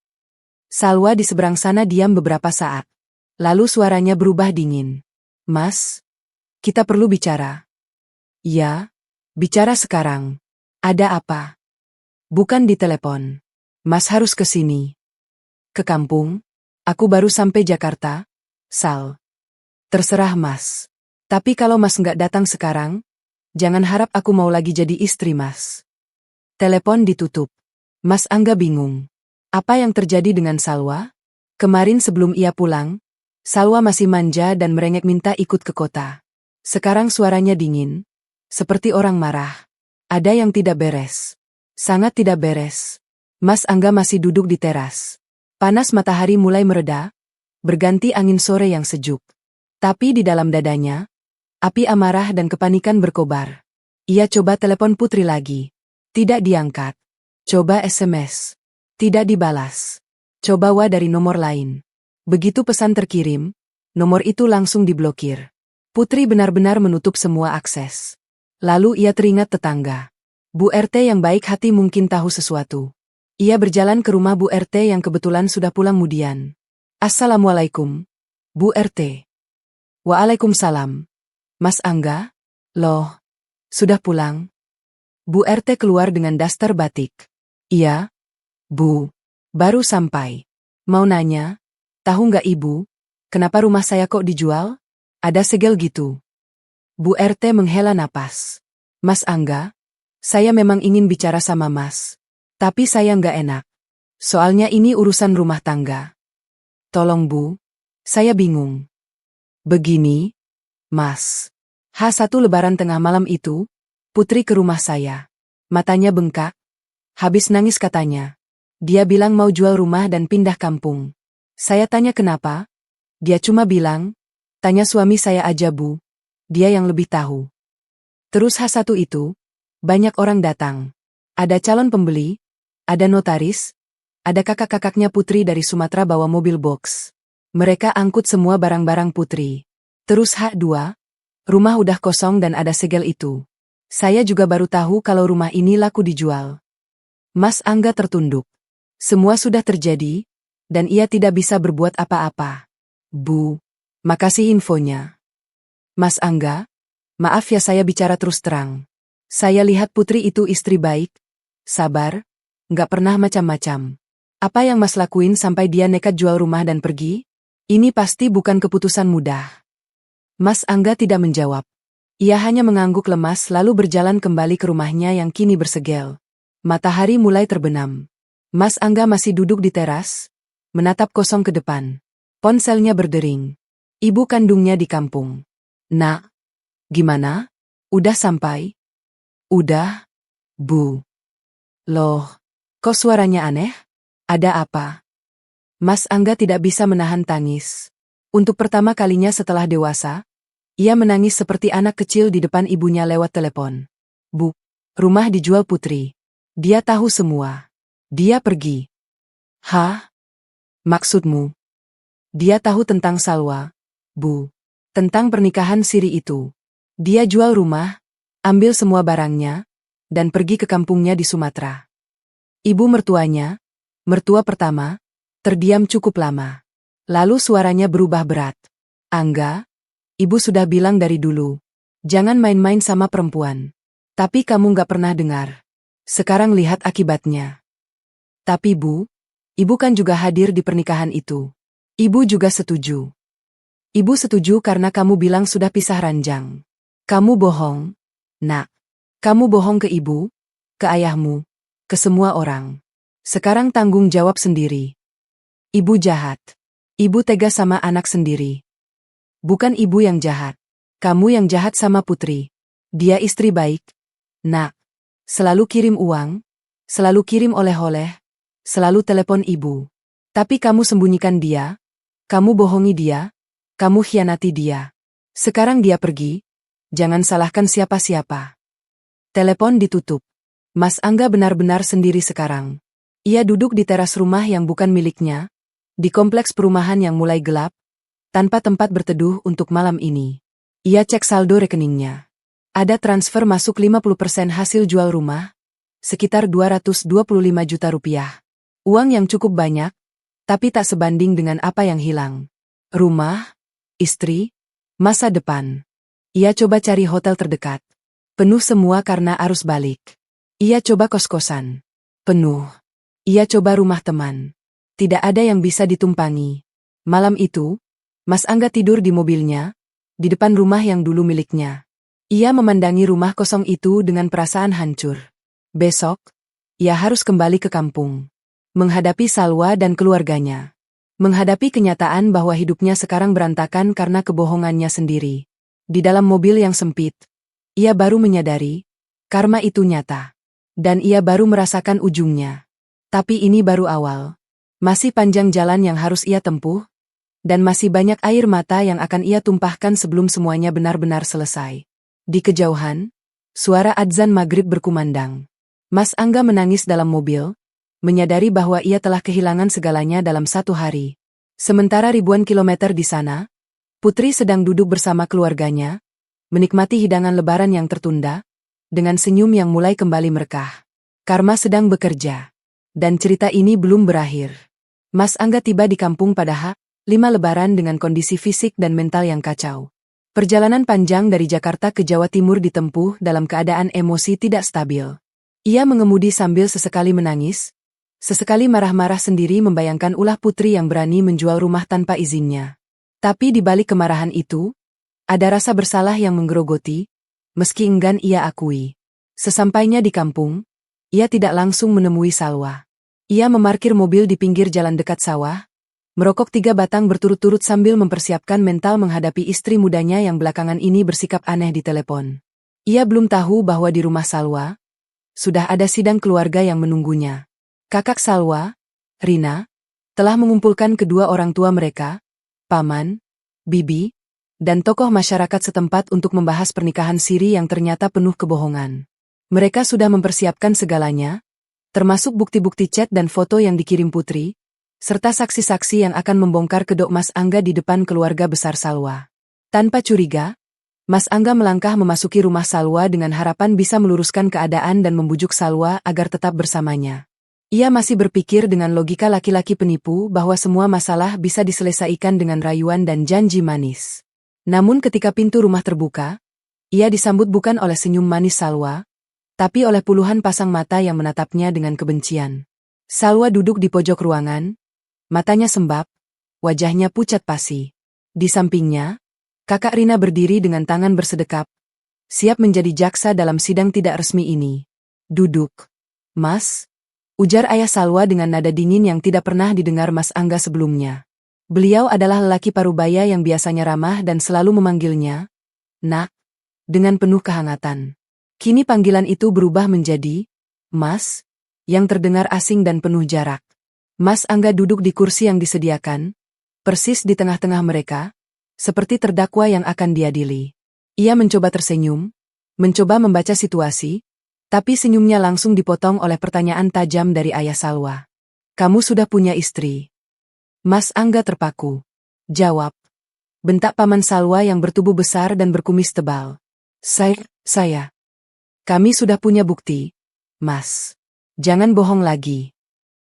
Salwa di seberang sana diam beberapa saat. Lalu suaranya berubah dingin. Mas, kita perlu bicara. Ya, bicara sekarang. Ada apa? Bukan di telepon. Mas harus ke sini. Ke kampung? Aku baru sampai Jakarta, Sal. Terserah Mas. Tapi kalau Mas nggak datang sekarang, jangan harap aku mau lagi jadi istri Mas. Telepon ditutup. Mas Angga bingung. Apa yang terjadi dengan Salwa? Kemarin sebelum ia pulang, Salwa masih manja dan merengek minta ikut ke kota. Sekarang suaranya dingin, seperti orang marah. Ada yang tidak beres. Sangat tidak beres. Mas Angga masih duduk di teras. Panas matahari mulai mereda, berganti angin sore yang sejuk. Tapi di dalam dadanya, api amarah dan kepanikan berkobar. Ia coba telepon Putri lagi. Tidak diangkat. Coba SMS. Tidak dibalas. Coba WA dari nomor lain. Begitu pesan terkirim, nomor itu langsung diblokir. Putri benar-benar menutup semua akses. Lalu ia teringat tetangga. Bu RT yang baik hati mungkin tahu sesuatu. Ia berjalan ke rumah Bu RT yang kebetulan sudah pulang kemudian. Assalamualaikum, Bu RT. Waalaikumsalam. Mas Angga? Loh, sudah pulang? Bu RT keluar dengan daster batik. Iya, Bu. Baru sampai. Mau nanya, tahu nggak Ibu, kenapa rumah saya kok dijual? Ada segel gitu. Bu RT menghela napas. Mas Angga, saya memang ingin bicara sama Mas. Tapi saya nggak enak. Soalnya ini urusan rumah tangga. Tolong Bu, saya bingung. Begini, Mas. H1 Lebaran tengah malam itu, Putri ke rumah saya. Matanya bengkak. Habis nangis katanya. Dia bilang mau jual rumah dan pindah kampung. Saya tanya kenapa? Dia cuma bilang, tanya suami saya aja Bu. Dia yang lebih tahu. Terus H1 itu, banyak orang datang. Ada calon pembeli, ada notaris, ada kakak-kakaknya Putri dari Sumatera bawa mobil box. Mereka angkut semua barang-barang Putri. Terus H2, rumah udah kosong dan ada segel itu. Saya juga baru tahu kalau rumah ini laku dijual. Mas Angga tertunduk. Semua sudah terjadi, dan ia tidak bisa berbuat apa-apa. Bu, makasih infonya. Mas Angga, maaf ya saya bicara terus terang. Saya lihat Putri itu istri baik, sabar, nggak pernah macam-macam. Apa yang Mas lakuin sampai dia nekat jual rumah dan pergi? Ini pasti bukan keputusan mudah. Mas Angga tidak menjawab. Ia hanya mengangguk lemas lalu berjalan kembali ke rumahnya yang kini bersegel. Matahari mulai terbenam. Mas Angga masih duduk di teras, menatap kosong ke depan. Ponselnya berdering. Ibu kandungnya di kampung. Nak, gimana? Udah sampai? Udah, Bu. Loh, kok suaranya aneh? Ada apa? Mas Angga tidak bisa menahan tangis. Untuk pertama kalinya setelah dewasa, ia menangis seperti anak kecil di depan ibunya lewat telepon. Bu, rumah dijual Putri. Dia tahu semua. Dia pergi. Hah? Maksudmu? Dia tahu tentang Salwa, Bu. Tentang pernikahan siri itu. Dia jual rumah, ambil semua barangnya, dan pergi ke kampungnya di Sumatera. Ibu mertuanya, mertua pertama, terdiam cukup lama. Lalu suaranya berubah berat. Angga, Ibu sudah bilang dari dulu, jangan main-main sama perempuan. Tapi kamu gak pernah dengar. Sekarang lihat akibatnya. Tapi Bu, Ibu kan juga hadir di pernikahan itu. Ibu juga setuju. Ibu setuju karena kamu bilang sudah pisah ranjang. Kamu bohong, Nak. Kamu bohong ke Ibu, ke ayahmu, ke semua orang. Sekarang tanggung jawab sendiri. Ibu jahat. Ibu tega sama anak sendiri. Bukan Ibu yang jahat. Kamu yang jahat sama Putri. Dia istri baik. Nak. Selalu kirim uang. Selalu kirim oleh-oleh. Selalu telepon Ibu. Tapi kamu sembunyikan dia. Kamu bohongi dia. Kamu khianati dia. Sekarang dia pergi. Jangan salahkan siapa-siapa. Telepon ditutup. Mas Angga benar-benar sendiri sekarang. Ia duduk di teras rumah yang bukan miliknya. Di kompleks perumahan yang mulai gelap. Tanpa tempat berteduh untuk malam ini. Ia cek saldo rekeningnya. Ada transfer masuk 50% hasil jual rumah, sekitar 225 juta rupiah. Uang yang cukup banyak, tapi tak sebanding dengan apa yang hilang. Rumah, istri, masa depan. Ia coba cari hotel terdekat. Penuh semua karena arus balik. Ia coba kos-kosan. Penuh. Ia coba rumah teman. Tidak ada yang bisa ditumpangi. Malam itu, Mas Angga tidur di mobilnya, di depan rumah yang dulu miliknya. Ia memandangi rumah kosong itu dengan perasaan hancur. Besok, ia harus kembali ke kampung. Menghadapi Salwa dan keluarganya. Menghadapi kenyataan bahwa hidupnya sekarang berantakan karena kebohongannya sendiri. Di dalam mobil yang sempit, ia baru menyadari, karma itu nyata. Dan ia baru merasakan ujungnya. Tapi ini baru awal. Masih panjang jalan yang harus ia tempuh, dan masih banyak air mata yang akan ia tumpahkan sebelum semuanya benar-benar selesai. Di kejauhan, suara adzan maghrib berkumandang. Mas Angga menangis dalam mobil, menyadari bahwa ia telah kehilangan segalanya dalam satu hari. Sementara ribuan kilometer di sana, Putri sedang duduk bersama keluarganya, menikmati hidangan lebaran yang tertunda, dengan senyum yang mulai kembali merekah. Karma sedang bekerja. Dan cerita ini belum berakhir. Mas Angga tiba di kampung pada H5 Lebaran dengan kondisi fisik dan mental yang kacau. Perjalanan panjang dari Jakarta ke Jawa Timur ditempuh dalam keadaan emosi tidak stabil. Ia mengemudi sambil sesekali menangis, sesekali marah-marah sendiri membayangkan ulah Putri yang berani menjual rumah tanpa izinnya. Tapi di balik kemarahan itu, ada rasa bersalah yang menggerogoti, meski enggan ia akui. Sesampainya di kampung, ia tidak langsung menemui Salwa. Ia memarkir mobil di pinggir jalan dekat sawah, merokok 3 batang berturut-turut sambil mempersiapkan mental menghadapi istri mudanya yang belakangan ini bersikap aneh di telepon. Ia belum tahu bahwa di rumah Salwa, sudah ada sidang keluarga yang menunggunya. Kakak Salwa, Rina, telah mengumpulkan kedua orang tua mereka, paman, bibi, dan tokoh masyarakat setempat untuk membahas pernikahan siri yang ternyata penuh kebohongan. Mereka sudah mempersiapkan segalanya, termasuk bukti-bukti chat dan foto yang dikirim Putri, serta saksi-saksi yang akan membongkar kedok Mas Angga di depan keluarga besar Salwa. Tanpa curiga, Mas Angga melangkah memasuki rumah Salwa dengan harapan bisa meluruskan keadaan dan membujuk Salwa agar tetap bersamanya. Ia masih berpikir dengan logika laki-laki penipu bahwa semua masalah bisa diselesaikan dengan rayuan dan janji manis. Namun ketika pintu rumah terbuka, ia disambut bukan oleh senyum manis Salwa, tapi oleh puluhan pasang mata yang menatapnya dengan kebencian. Salwa duduk di pojok ruangan, matanya sembab, wajahnya pucat pasi. Di sampingnya, kakak Rina berdiri dengan tangan bersedekap, siap menjadi jaksa dalam sidang tidak resmi ini. Duduk. Mas, ujar ayah Salwa dengan nada dingin yang tidak pernah didengar Mas Angga sebelumnya. Beliau adalah lelaki parubaya yang biasanya ramah dan selalu memanggilnya, Nak, dengan penuh kehangatan. Kini panggilan itu berubah menjadi, Mas, yang terdengar asing dan penuh jarak. Mas Angga duduk di kursi yang disediakan, persis di tengah-tengah mereka, seperti terdakwa yang akan diadili. Ia mencoba tersenyum, mencoba membaca situasi, tapi senyumnya langsung dipotong oleh pertanyaan tajam dari ayah Salwa. Kamu sudah punya istri? Mas Angga terpaku. Jawab. Bentak paman Salwa yang bertubuh besar dan berkumis tebal. Saya. Kami sudah punya bukti, Mas. Jangan bohong lagi.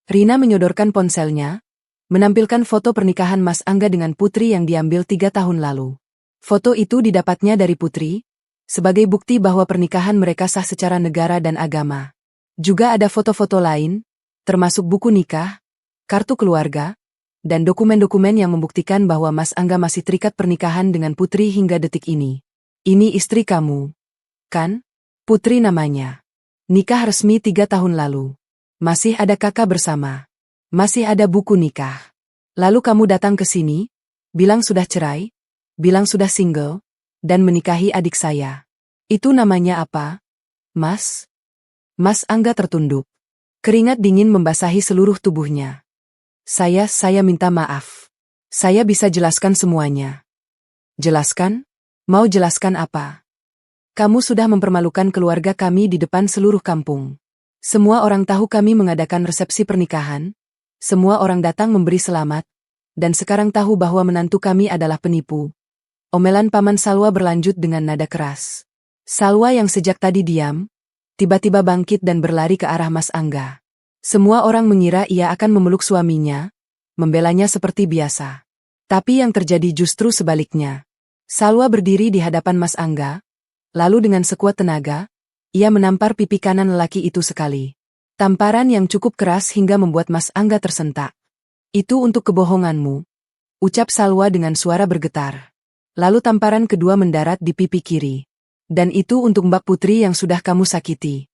Rina menyodorkan ponselnya, menampilkan foto pernikahan Mas Angga dengan Putri yang diambil 3 tahun lalu. Foto itu didapatnya dari Putri, sebagai bukti bahwa pernikahan mereka sah secara negara dan agama. Juga ada foto-foto lain, termasuk buku nikah, kartu keluarga, dan dokumen-dokumen yang membuktikan bahwa Mas Angga masih terikat pernikahan dengan Putri hingga detik ini. Ini istri kamu, kan? Putri namanya. Nikah resmi 3 tahun lalu. Masih ada kakak bersama. Masih ada buku nikah. Lalu kamu datang ke sini, bilang sudah cerai, bilang sudah single, dan menikahi adik saya. Itu namanya apa, Mas? Mas Angga tertunduk. Keringat dingin membasahi seluruh tubuhnya. Saya minta maaf. Saya bisa jelaskan semuanya. Jelaskan? Mau jelaskan apa? Kamu sudah mempermalukan keluarga kami di depan seluruh kampung. Semua orang tahu kami mengadakan resepsi pernikahan, semua orang datang memberi selamat, dan sekarang tahu bahwa menantu kami adalah penipu. Omelan paman Salwa berlanjut dengan nada keras. Salwa yang sejak tadi diam, tiba-tiba bangkit dan berlari ke arah Mas Angga. Semua orang mengira ia akan memeluk suaminya, membelanya seperti biasa. Tapi yang terjadi justru sebaliknya. Salwa berdiri di hadapan Mas Angga, lalu dengan sekuat tenaga, ia menampar pipi kanan lelaki itu sekali. Tamparan yang cukup keras hingga membuat Mas Angga tersentak. Itu untuk kebohonganmu, ucap Salwa dengan suara bergetar. Lalu tamparan kedua mendarat di pipi kiri. Dan itu untuk Mbak Putri yang sudah kamu sakiti.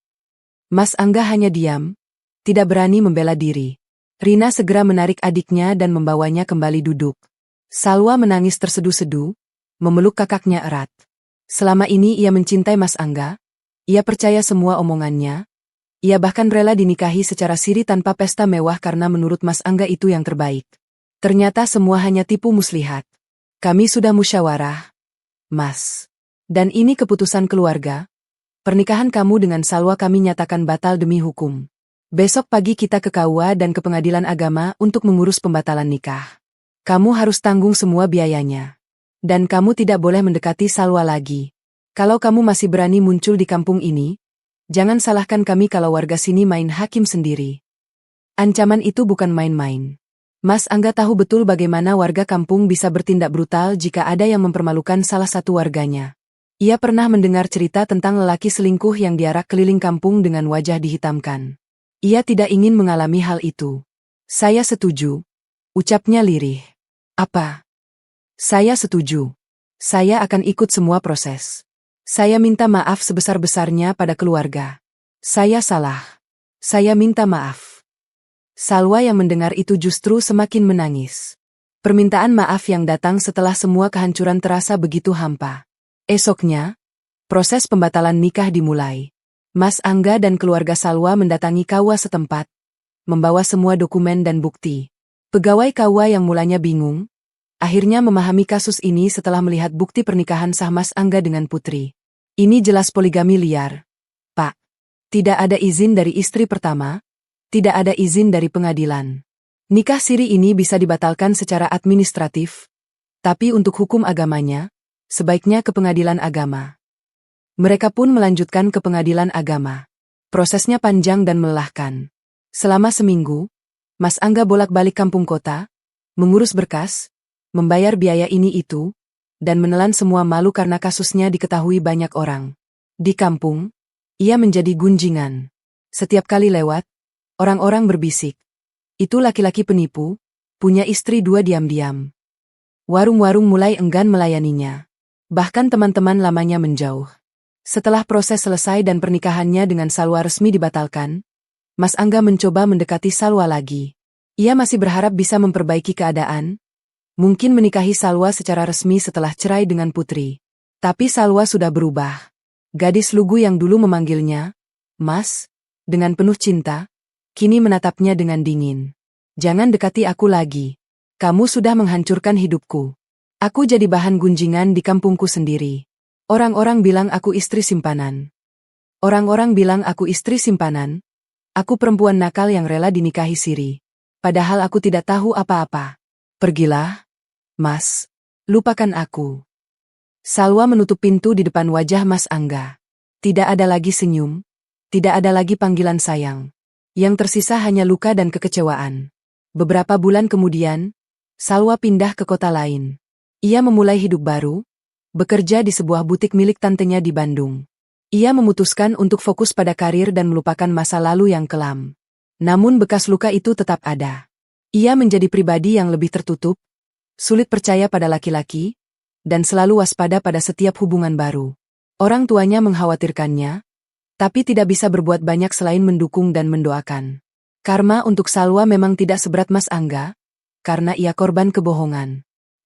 Mas Angga hanya diam, tidak berani membela diri. Rina segera menarik adiknya dan membawanya kembali duduk. Salwa menangis tersedu-sedu, memeluk kakaknya erat. Selama ini ia mencintai Mas Angga, ia percaya semua omongannya, Ia bahkan rela dinikahi secara siri tanpa pesta mewah karena menurut Mas Angga itu yang terbaik. Ternyata semua hanya tipu muslihat. Kami sudah musyawarah, Mas. Dan ini keputusan keluarga. Pernikahan kamu dengan Salwa kami nyatakan batal demi hukum. Besok pagi kita ke KUA dan ke Pengadilan Agama untuk mengurus pembatalan nikah. Kamu harus tanggung semua biayanya. Dan kamu tidak boleh mendekati Salwa lagi. Kalau kamu masih berani muncul di kampung ini, jangan salahkan kami kalau warga sini main hakim sendiri. Ancaman itu bukan main-main. Mas Angga tahu betul bagaimana warga kampung bisa bertindak brutal jika ada yang mempermalukan salah satu warganya. Ia pernah mendengar cerita tentang lelaki selingkuh yang diarak keliling kampung dengan wajah dihitamkan. Ia tidak ingin mengalami hal itu. Saya setuju, ucapnya lirih. Apa? Saya setuju. Saya akan ikut semua proses. Saya minta maaf sebesar-besarnya pada keluarga. Saya salah. Saya minta maaf. Salwa yang mendengar itu justru semakin menangis. Permintaan maaf yang datang setelah semua kehancuran terasa begitu hampa. Esoknya, proses pembatalan nikah dimulai. Mas Angga dan keluarga Salwa mendatangi KUA setempat, membawa semua dokumen dan bukti. Pegawai KUA yang mulanya bingung, akhirnya memahami kasus ini setelah melihat bukti pernikahan sah Mas Angga dengan Putri. Ini jelas poligami liar. Pak, tidak ada izin dari istri pertama, tidak ada izin dari pengadilan. Nikah siri ini bisa dibatalkan secara administratif, tapi untuk hukum agamanya, sebaiknya ke Pengadilan Agama. Mereka pun melanjutkan ke Pengadilan Agama. Prosesnya panjang dan melelahkan. Selama seminggu, Mas Angga bolak-balik kampung kota, mengurus berkas, membayar biaya ini itu, dan menelan semua malu karena kasusnya diketahui banyak orang. Di kampung, ia menjadi gunjingan. Setiap kali lewat, orang-orang berbisik. Itu laki-laki penipu, punya istri dua diam-diam. Warung-warung mulai enggan melayaninya. Bahkan teman-teman lamanya menjauh. Setelah proses selesai dan pernikahannya dengan Salwa resmi dibatalkan, Mas Angga mencoba mendekati Salwa lagi. Ia masih berharap bisa memperbaiki keadaan, mungkin menikahi Salwa secara resmi setelah cerai dengan Putri. Tapi Salwa sudah berubah. Gadis lugu yang dulu memanggilnya, Mas, dengan penuh cinta, kini menatapnya dengan dingin. Jangan dekati aku lagi. Kamu sudah menghancurkan hidupku. Aku jadi bahan gunjingan di kampungku sendiri. Orang-orang bilang aku istri simpanan. Orang-orang bilang aku istri simpanan. Aku perempuan nakal yang rela dinikahi siri. Padahal aku tidak tahu apa-apa. Pergilah, Mas. Lupakan aku. Salwa menutup pintu di depan wajah Mas Angga. Tidak ada lagi senyum. Tidak ada lagi panggilan sayang. Yang tersisa hanya luka dan kekecewaan. Beberapa bulan kemudian, Salwa pindah ke kota lain. Ia memulai hidup baru, bekerja di sebuah butik milik tantenya di Bandung. Ia memutuskan untuk fokus pada karir dan melupakan masa lalu yang kelam. Namun bekas luka itu tetap ada. Ia menjadi pribadi yang lebih tertutup, sulit percaya pada laki-laki, dan selalu waspada pada setiap hubungan baru. Orang tuanya mengkhawatirkannya, tapi tidak bisa berbuat banyak selain mendukung dan mendoakan. Karma untuk Salwa memang tidak seberat Mas Angga, karena ia korban kebohongan.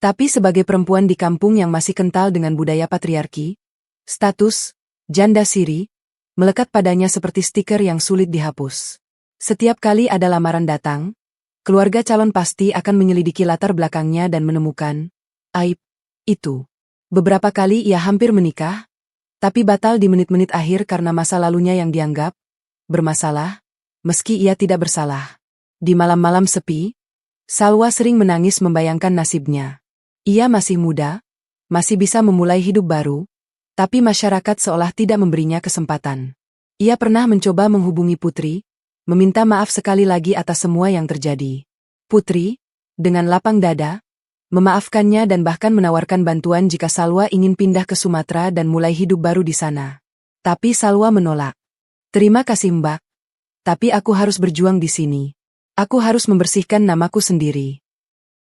Tapi sebagai perempuan di kampung yang masih kental dengan budaya patriarki, status, janda siri, melekat padanya seperti stiker yang sulit dihapus. Setiap kali ada lamaran datang, keluarga calon pasti akan menyelidiki latar belakangnya dan menemukan aib itu. Beberapa kali ia hampir menikah, tapi batal di menit-menit akhir karena masa lalunya yang dianggap bermasalah, meski ia tidak bersalah. Di malam-malam sepi, Salwa sering menangis membayangkan nasibnya. Ia masih muda, masih bisa memulai hidup baru, tapi masyarakat seolah tidak memberinya kesempatan. Ia pernah mencoba menghubungi Putri, meminta maaf sekali lagi atas semua yang terjadi. Putri, dengan lapang dada, memaafkannya dan bahkan menawarkan bantuan jika Salwa ingin pindah ke Sumatera dan mulai hidup baru di sana. Tapi Salwa menolak. Terima kasih Mbak, tapi aku harus berjuang di sini. Aku harus membersihkan namaku sendiri.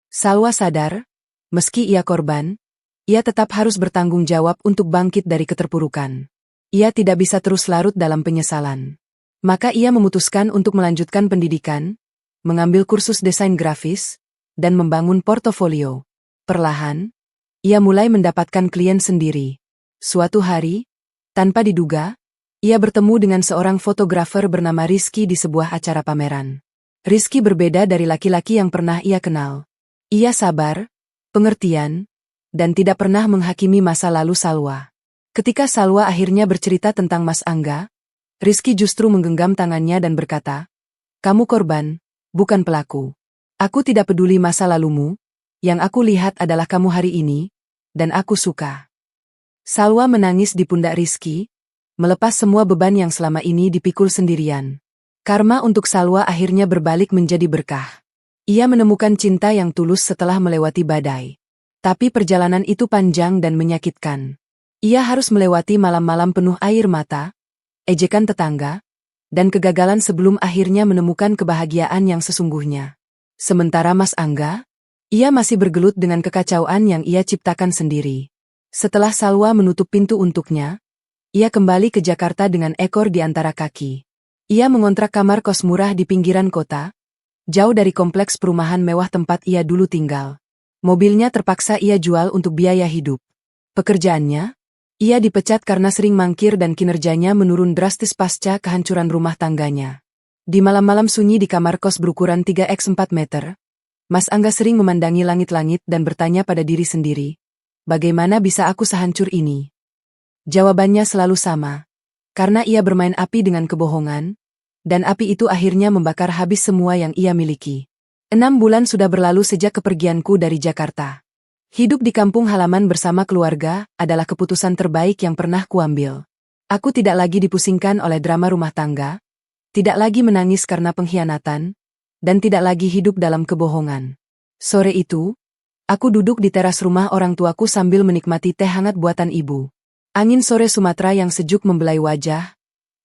Salwa sadar, meski ia korban, ia tetap harus bertanggung jawab untuk bangkit dari keterpurukan. Ia tidak bisa terus larut dalam penyesalan. Maka ia memutuskan untuk melanjutkan pendidikan, mengambil kursus desain grafis, dan membangun portofolio. Perlahan, ia mulai mendapatkan klien sendiri. Suatu hari, tanpa diduga, Ia bertemu dengan seorang fotografer bernama Rizky di sebuah acara pameran. Rizky berbeda dari laki-laki yang pernah ia kenal. Ia sabar, pengertian, dan tidak pernah menghakimi masa lalu Salwa. Ketika Salwa akhirnya bercerita tentang Mas Angga, Rizky justru menggenggam tangannya dan berkata, "Kamu korban, bukan pelaku. Aku tidak peduli masa lalumu, yang aku lihat adalah kamu hari ini, dan aku suka." Salwa menangis di pundak Rizky, melepas semua beban yang selama ini dipikul sendirian. Karma untuk Salwa akhirnya berbalik menjadi berkah. Ia menemukan cinta yang tulus setelah melewati badai. Tapi perjalanan itu panjang dan menyakitkan. Ia harus melewati malam-malam penuh air mata, ejekan tetangga, dan kegagalan sebelum akhirnya menemukan kebahagiaan yang sesungguhnya. Sementara Mas Angga, ia masih bergelut dengan kekacauan yang ia ciptakan sendiri. Setelah Salwa menutup pintu untuknya, ia kembali ke Jakarta dengan ekor di antara kaki. Ia mengontrak kamar kos murah di pinggiran kota, jauh dari kompleks perumahan mewah tempat ia dulu tinggal. Mobilnya terpaksa ia jual untuk biaya hidup. Pekerjaannya, ia dipecat karena sering mangkir dan kinerjanya menurun drastis pasca kehancuran rumah tangganya. Di malam-malam sunyi di kamar kos berukuran 3x4 meter, Mas Angga sering memandangi langit-langit dan bertanya pada diri sendiri, bagaimana bisa aku sehancur ini? Jawabannya selalu sama. Karena ia bermain api dengan kebohongan, dan api itu akhirnya membakar habis semua yang ia miliki. 6 bulan sudah berlalu sejak kepergianku dari Jakarta. Hidup di kampung halaman bersama keluarga adalah keputusan terbaik yang pernah kuambil. Aku tidak lagi dipusingkan oleh drama rumah tangga, tidak lagi menangis karena pengkhianatan, dan tidak lagi hidup dalam kebohongan. Sore itu, aku duduk di teras rumah orang tuaku sambil menikmati teh hangat buatan ibu. Angin sore Sumatera yang sejuk membelai wajah,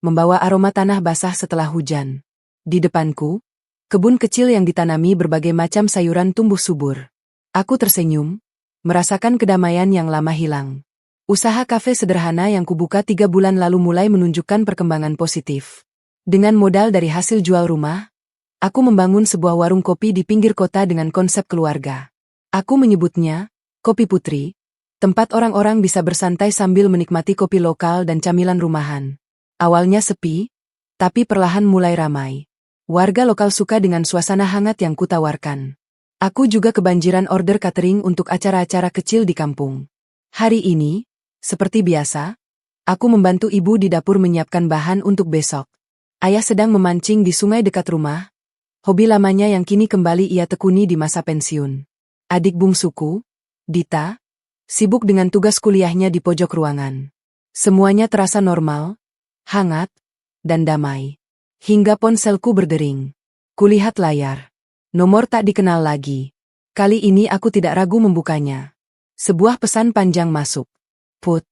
membawa aroma tanah basah setelah hujan. Di depanku, kebun kecil yang ditanami berbagai macam sayuran tumbuh subur. Aku tersenyum, merasakan kedamaian yang lama hilang. Usaha kafe sederhana yang kubuka 3 bulan lalu mulai menunjukkan perkembangan positif. Dengan modal dari hasil jual rumah, aku membangun sebuah warung kopi di pinggir kota dengan konsep keluarga. Aku menyebutnya Kopi Putri, tempat orang-orang bisa bersantai sambil menikmati kopi lokal dan camilan rumahan. Awalnya sepi, tapi perlahan mulai ramai. Warga lokal suka dengan suasana hangat yang kutawarkan. Aku juga kebanjiran order catering untuk acara-acara kecil di kampung. Hari ini, seperti biasa, aku membantu ibu di dapur menyiapkan bahan untuk besok. Ayah sedang memancing di sungai dekat rumah, hobi lamanya yang kini kembali ia tekuni di masa pensiun. Adik bungsuku, Dita, sibuk dengan tugas kuliahnya di pojok ruangan. Semuanya terasa normal, hangat, dan damai. Hingga ponselku berdering. Kulihat layar. Nomor tak dikenal lagi. Kali ini aku tidak ragu membukanya. Sebuah pesan panjang masuk. "Put,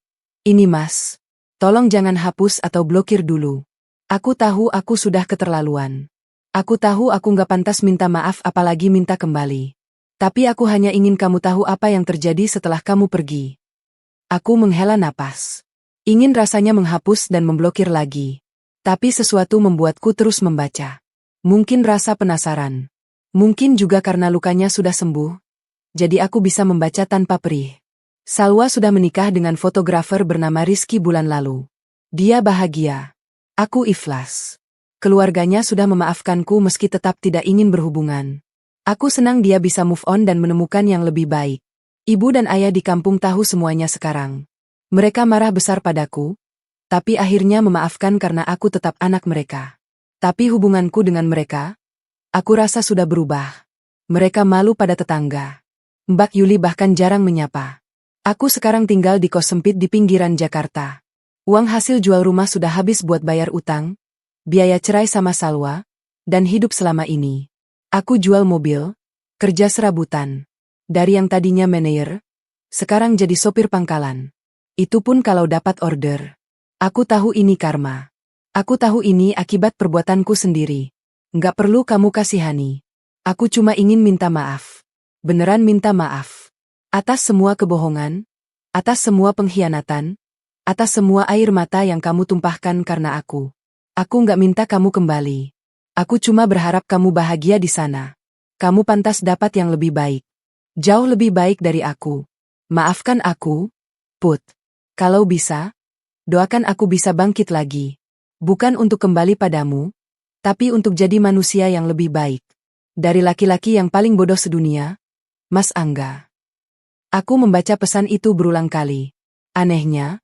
ini Mas. Tolong jangan hapus atau blokir dulu. Aku tahu aku sudah keterlaluan. Aku tahu aku nggak pantas minta maaf apalagi minta kembali. Tapi aku hanya ingin kamu tahu apa yang terjadi setelah kamu pergi." Aku menghela napas. Ingin rasanya menghapus dan memblokir lagi. Tapi sesuatu membuatku terus membaca. Mungkin rasa penasaran. Mungkin juga karena lukanya sudah sembuh. Jadi aku bisa membaca tanpa perih. Salwa sudah menikah dengan fotografer bernama Rizky bulan lalu. Dia bahagia. Aku ikhlas. Keluarganya sudah memaafkanku meski tetap tidak ingin berhubungan. Aku senang dia bisa move on dan menemukan yang lebih baik. Ibu dan ayah di kampung tahu semuanya sekarang. Mereka marah besar padaku, tapi akhirnya memaafkan karena aku tetap anak mereka. Tapi hubunganku dengan mereka, aku rasa sudah berubah. Mereka malu pada tetangga. Mbak Yuli bahkan jarang menyapa. Aku sekarang tinggal di kos sempit di pinggiran Jakarta. Uang hasil jual rumah sudah habis buat bayar utang, biaya cerai sama Salwa, dan hidup selama ini. Aku jual mobil, kerja serabutan. Dari yang tadinya manajer, sekarang jadi sopir pangkalan. Itu pun kalau dapat order. Aku tahu ini karma. Aku tahu ini akibat perbuatanku sendiri. Nggak perlu kamu kasihani. Aku cuma ingin minta maaf. Beneran minta maaf. Atas semua kebohongan, atas semua pengkhianatan, atas semua air mata yang kamu tumpahkan karena aku. Aku nggak minta kamu kembali. Aku cuma berharap kamu bahagia di sana. Kamu pantas dapat yang lebih baik. Jauh lebih baik dari aku. Maafkan aku, Put. Kalau bisa, Doakan aku bisa bangkit lagi. Bukan untuk kembali padamu, tapi untuk jadi manusia yang lebih baik. Dari laki-laki yang paling bodoh sedunia, Mas Angga. Aku membaca pesan itu berulang kali. Anehnya,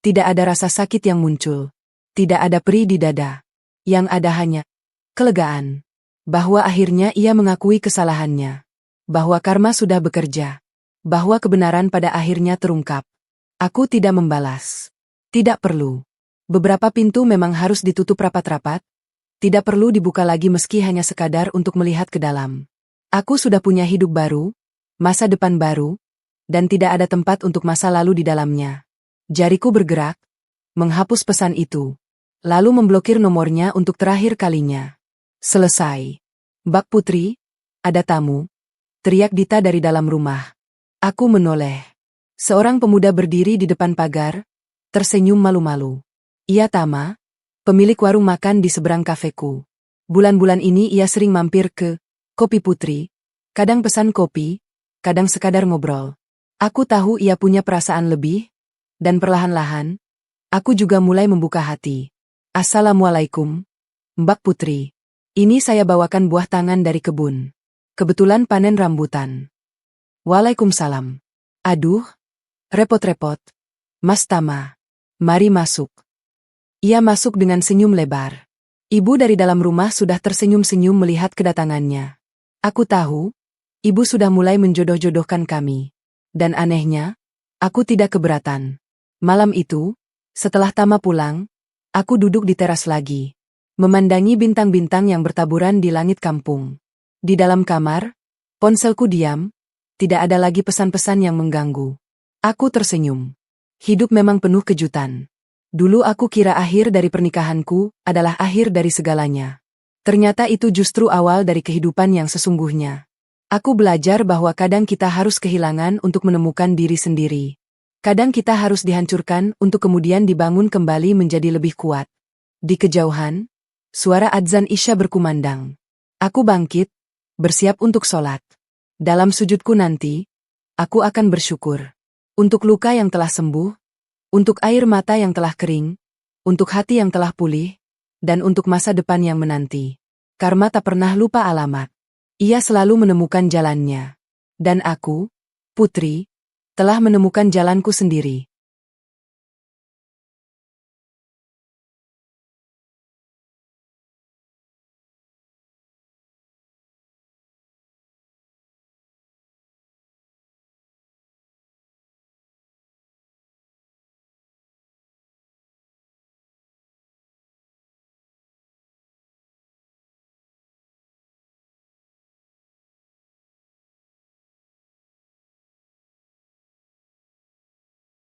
tidak ada rasa sakit yang muncul. Tidak ada perih di dada. Yang ada hanya kelegaan. Bahwa akhirnya ia mengakui kesalahannya. Bahwa karma sudah bekerja. Bahwa kebenaran pada akhirnya terungkap. Aku tidak membalas. Tidak perlu. Beberapa pintu memang harus ditutup rapat-rapat. Tidak perlu dibuka lagi meski hanya sekadar untuk melihat ke dalam. Aku sudah punya hidup baru, masa depan baru, dan tidak ada tempat untuk masa lalu di dalamnya. Jariku bergerak, menghapus pesan itu. Lalu memblokir nomornya untuk terakhir kalinya. Selesai. Mbak Putri, ada tamu. Teriak Dita dari dalam rumah. Aku menoleh. Seorang pemuda berdiri di depan pagar, tersenyum malu-malu. Ia Tama, pemilik warung makan di seberang kafeku. Bulan-bulan ini ia sering mampir ke Kopi Putri, kadang pesan kopi, kadang sekadar ngobrol. Aku tahu ia punya perasaan lebih, dan perlahan-lahan, aku juga mulai membuka hati. Assalamualaikum, Mbak Putri. Ini saya bawakan buah tangan dari kebun. Kebetulan panen rambutan. Waalaikumsalam. Aduh, repot-repot. Mas Tama, mari masuk. Ia masuk dengan senyum lebar. Ibu dari dalam rumah sudah tersenyum-senyum melihat kedatangannya. Aku tahu, ibu sudah mulai menjodoh-jodohkan kami. Dan anehnya, aku tidak keberatan. Malam itu, setelah Tama pulang, aku duduk di teras lagi, memandangi bintang-bintang yang bertaburan di langit kampung. Di dalam kamar, ponselku diam, tidak ada lagi pesan-pesan yang mengganggu. Aku tersenyum. Hidup memang penuh kejutan. Dulu aku kira akhir dari pernikahanku adalah akhir dari segalanya. Ternyata itu justru awal dari kehidupan yang sesungguhnya. Aku belajar bahwa kadang kita harus kehilangan untuk menemukan diri sendiri. Kadang kita harus dihancurkan untuk kemudian dibangun kembali menjadi lebih kuat. Di kejauhan, suara adzan Isya berkumandang. Aku bangkit, bersiap untuk sholat. Dalam sujudku nanti, aku akan bersyukur. Untuk luka yang telah sembuh, untuk air mata yang telah kering, untuk hati yang telah pulih, dan untuk masa depan yang menanti. Karma tak pernah lupa alamat. Ia selalu menemukan jalannya. Dan aku, Putri, telah menemukan jalanku sendiri.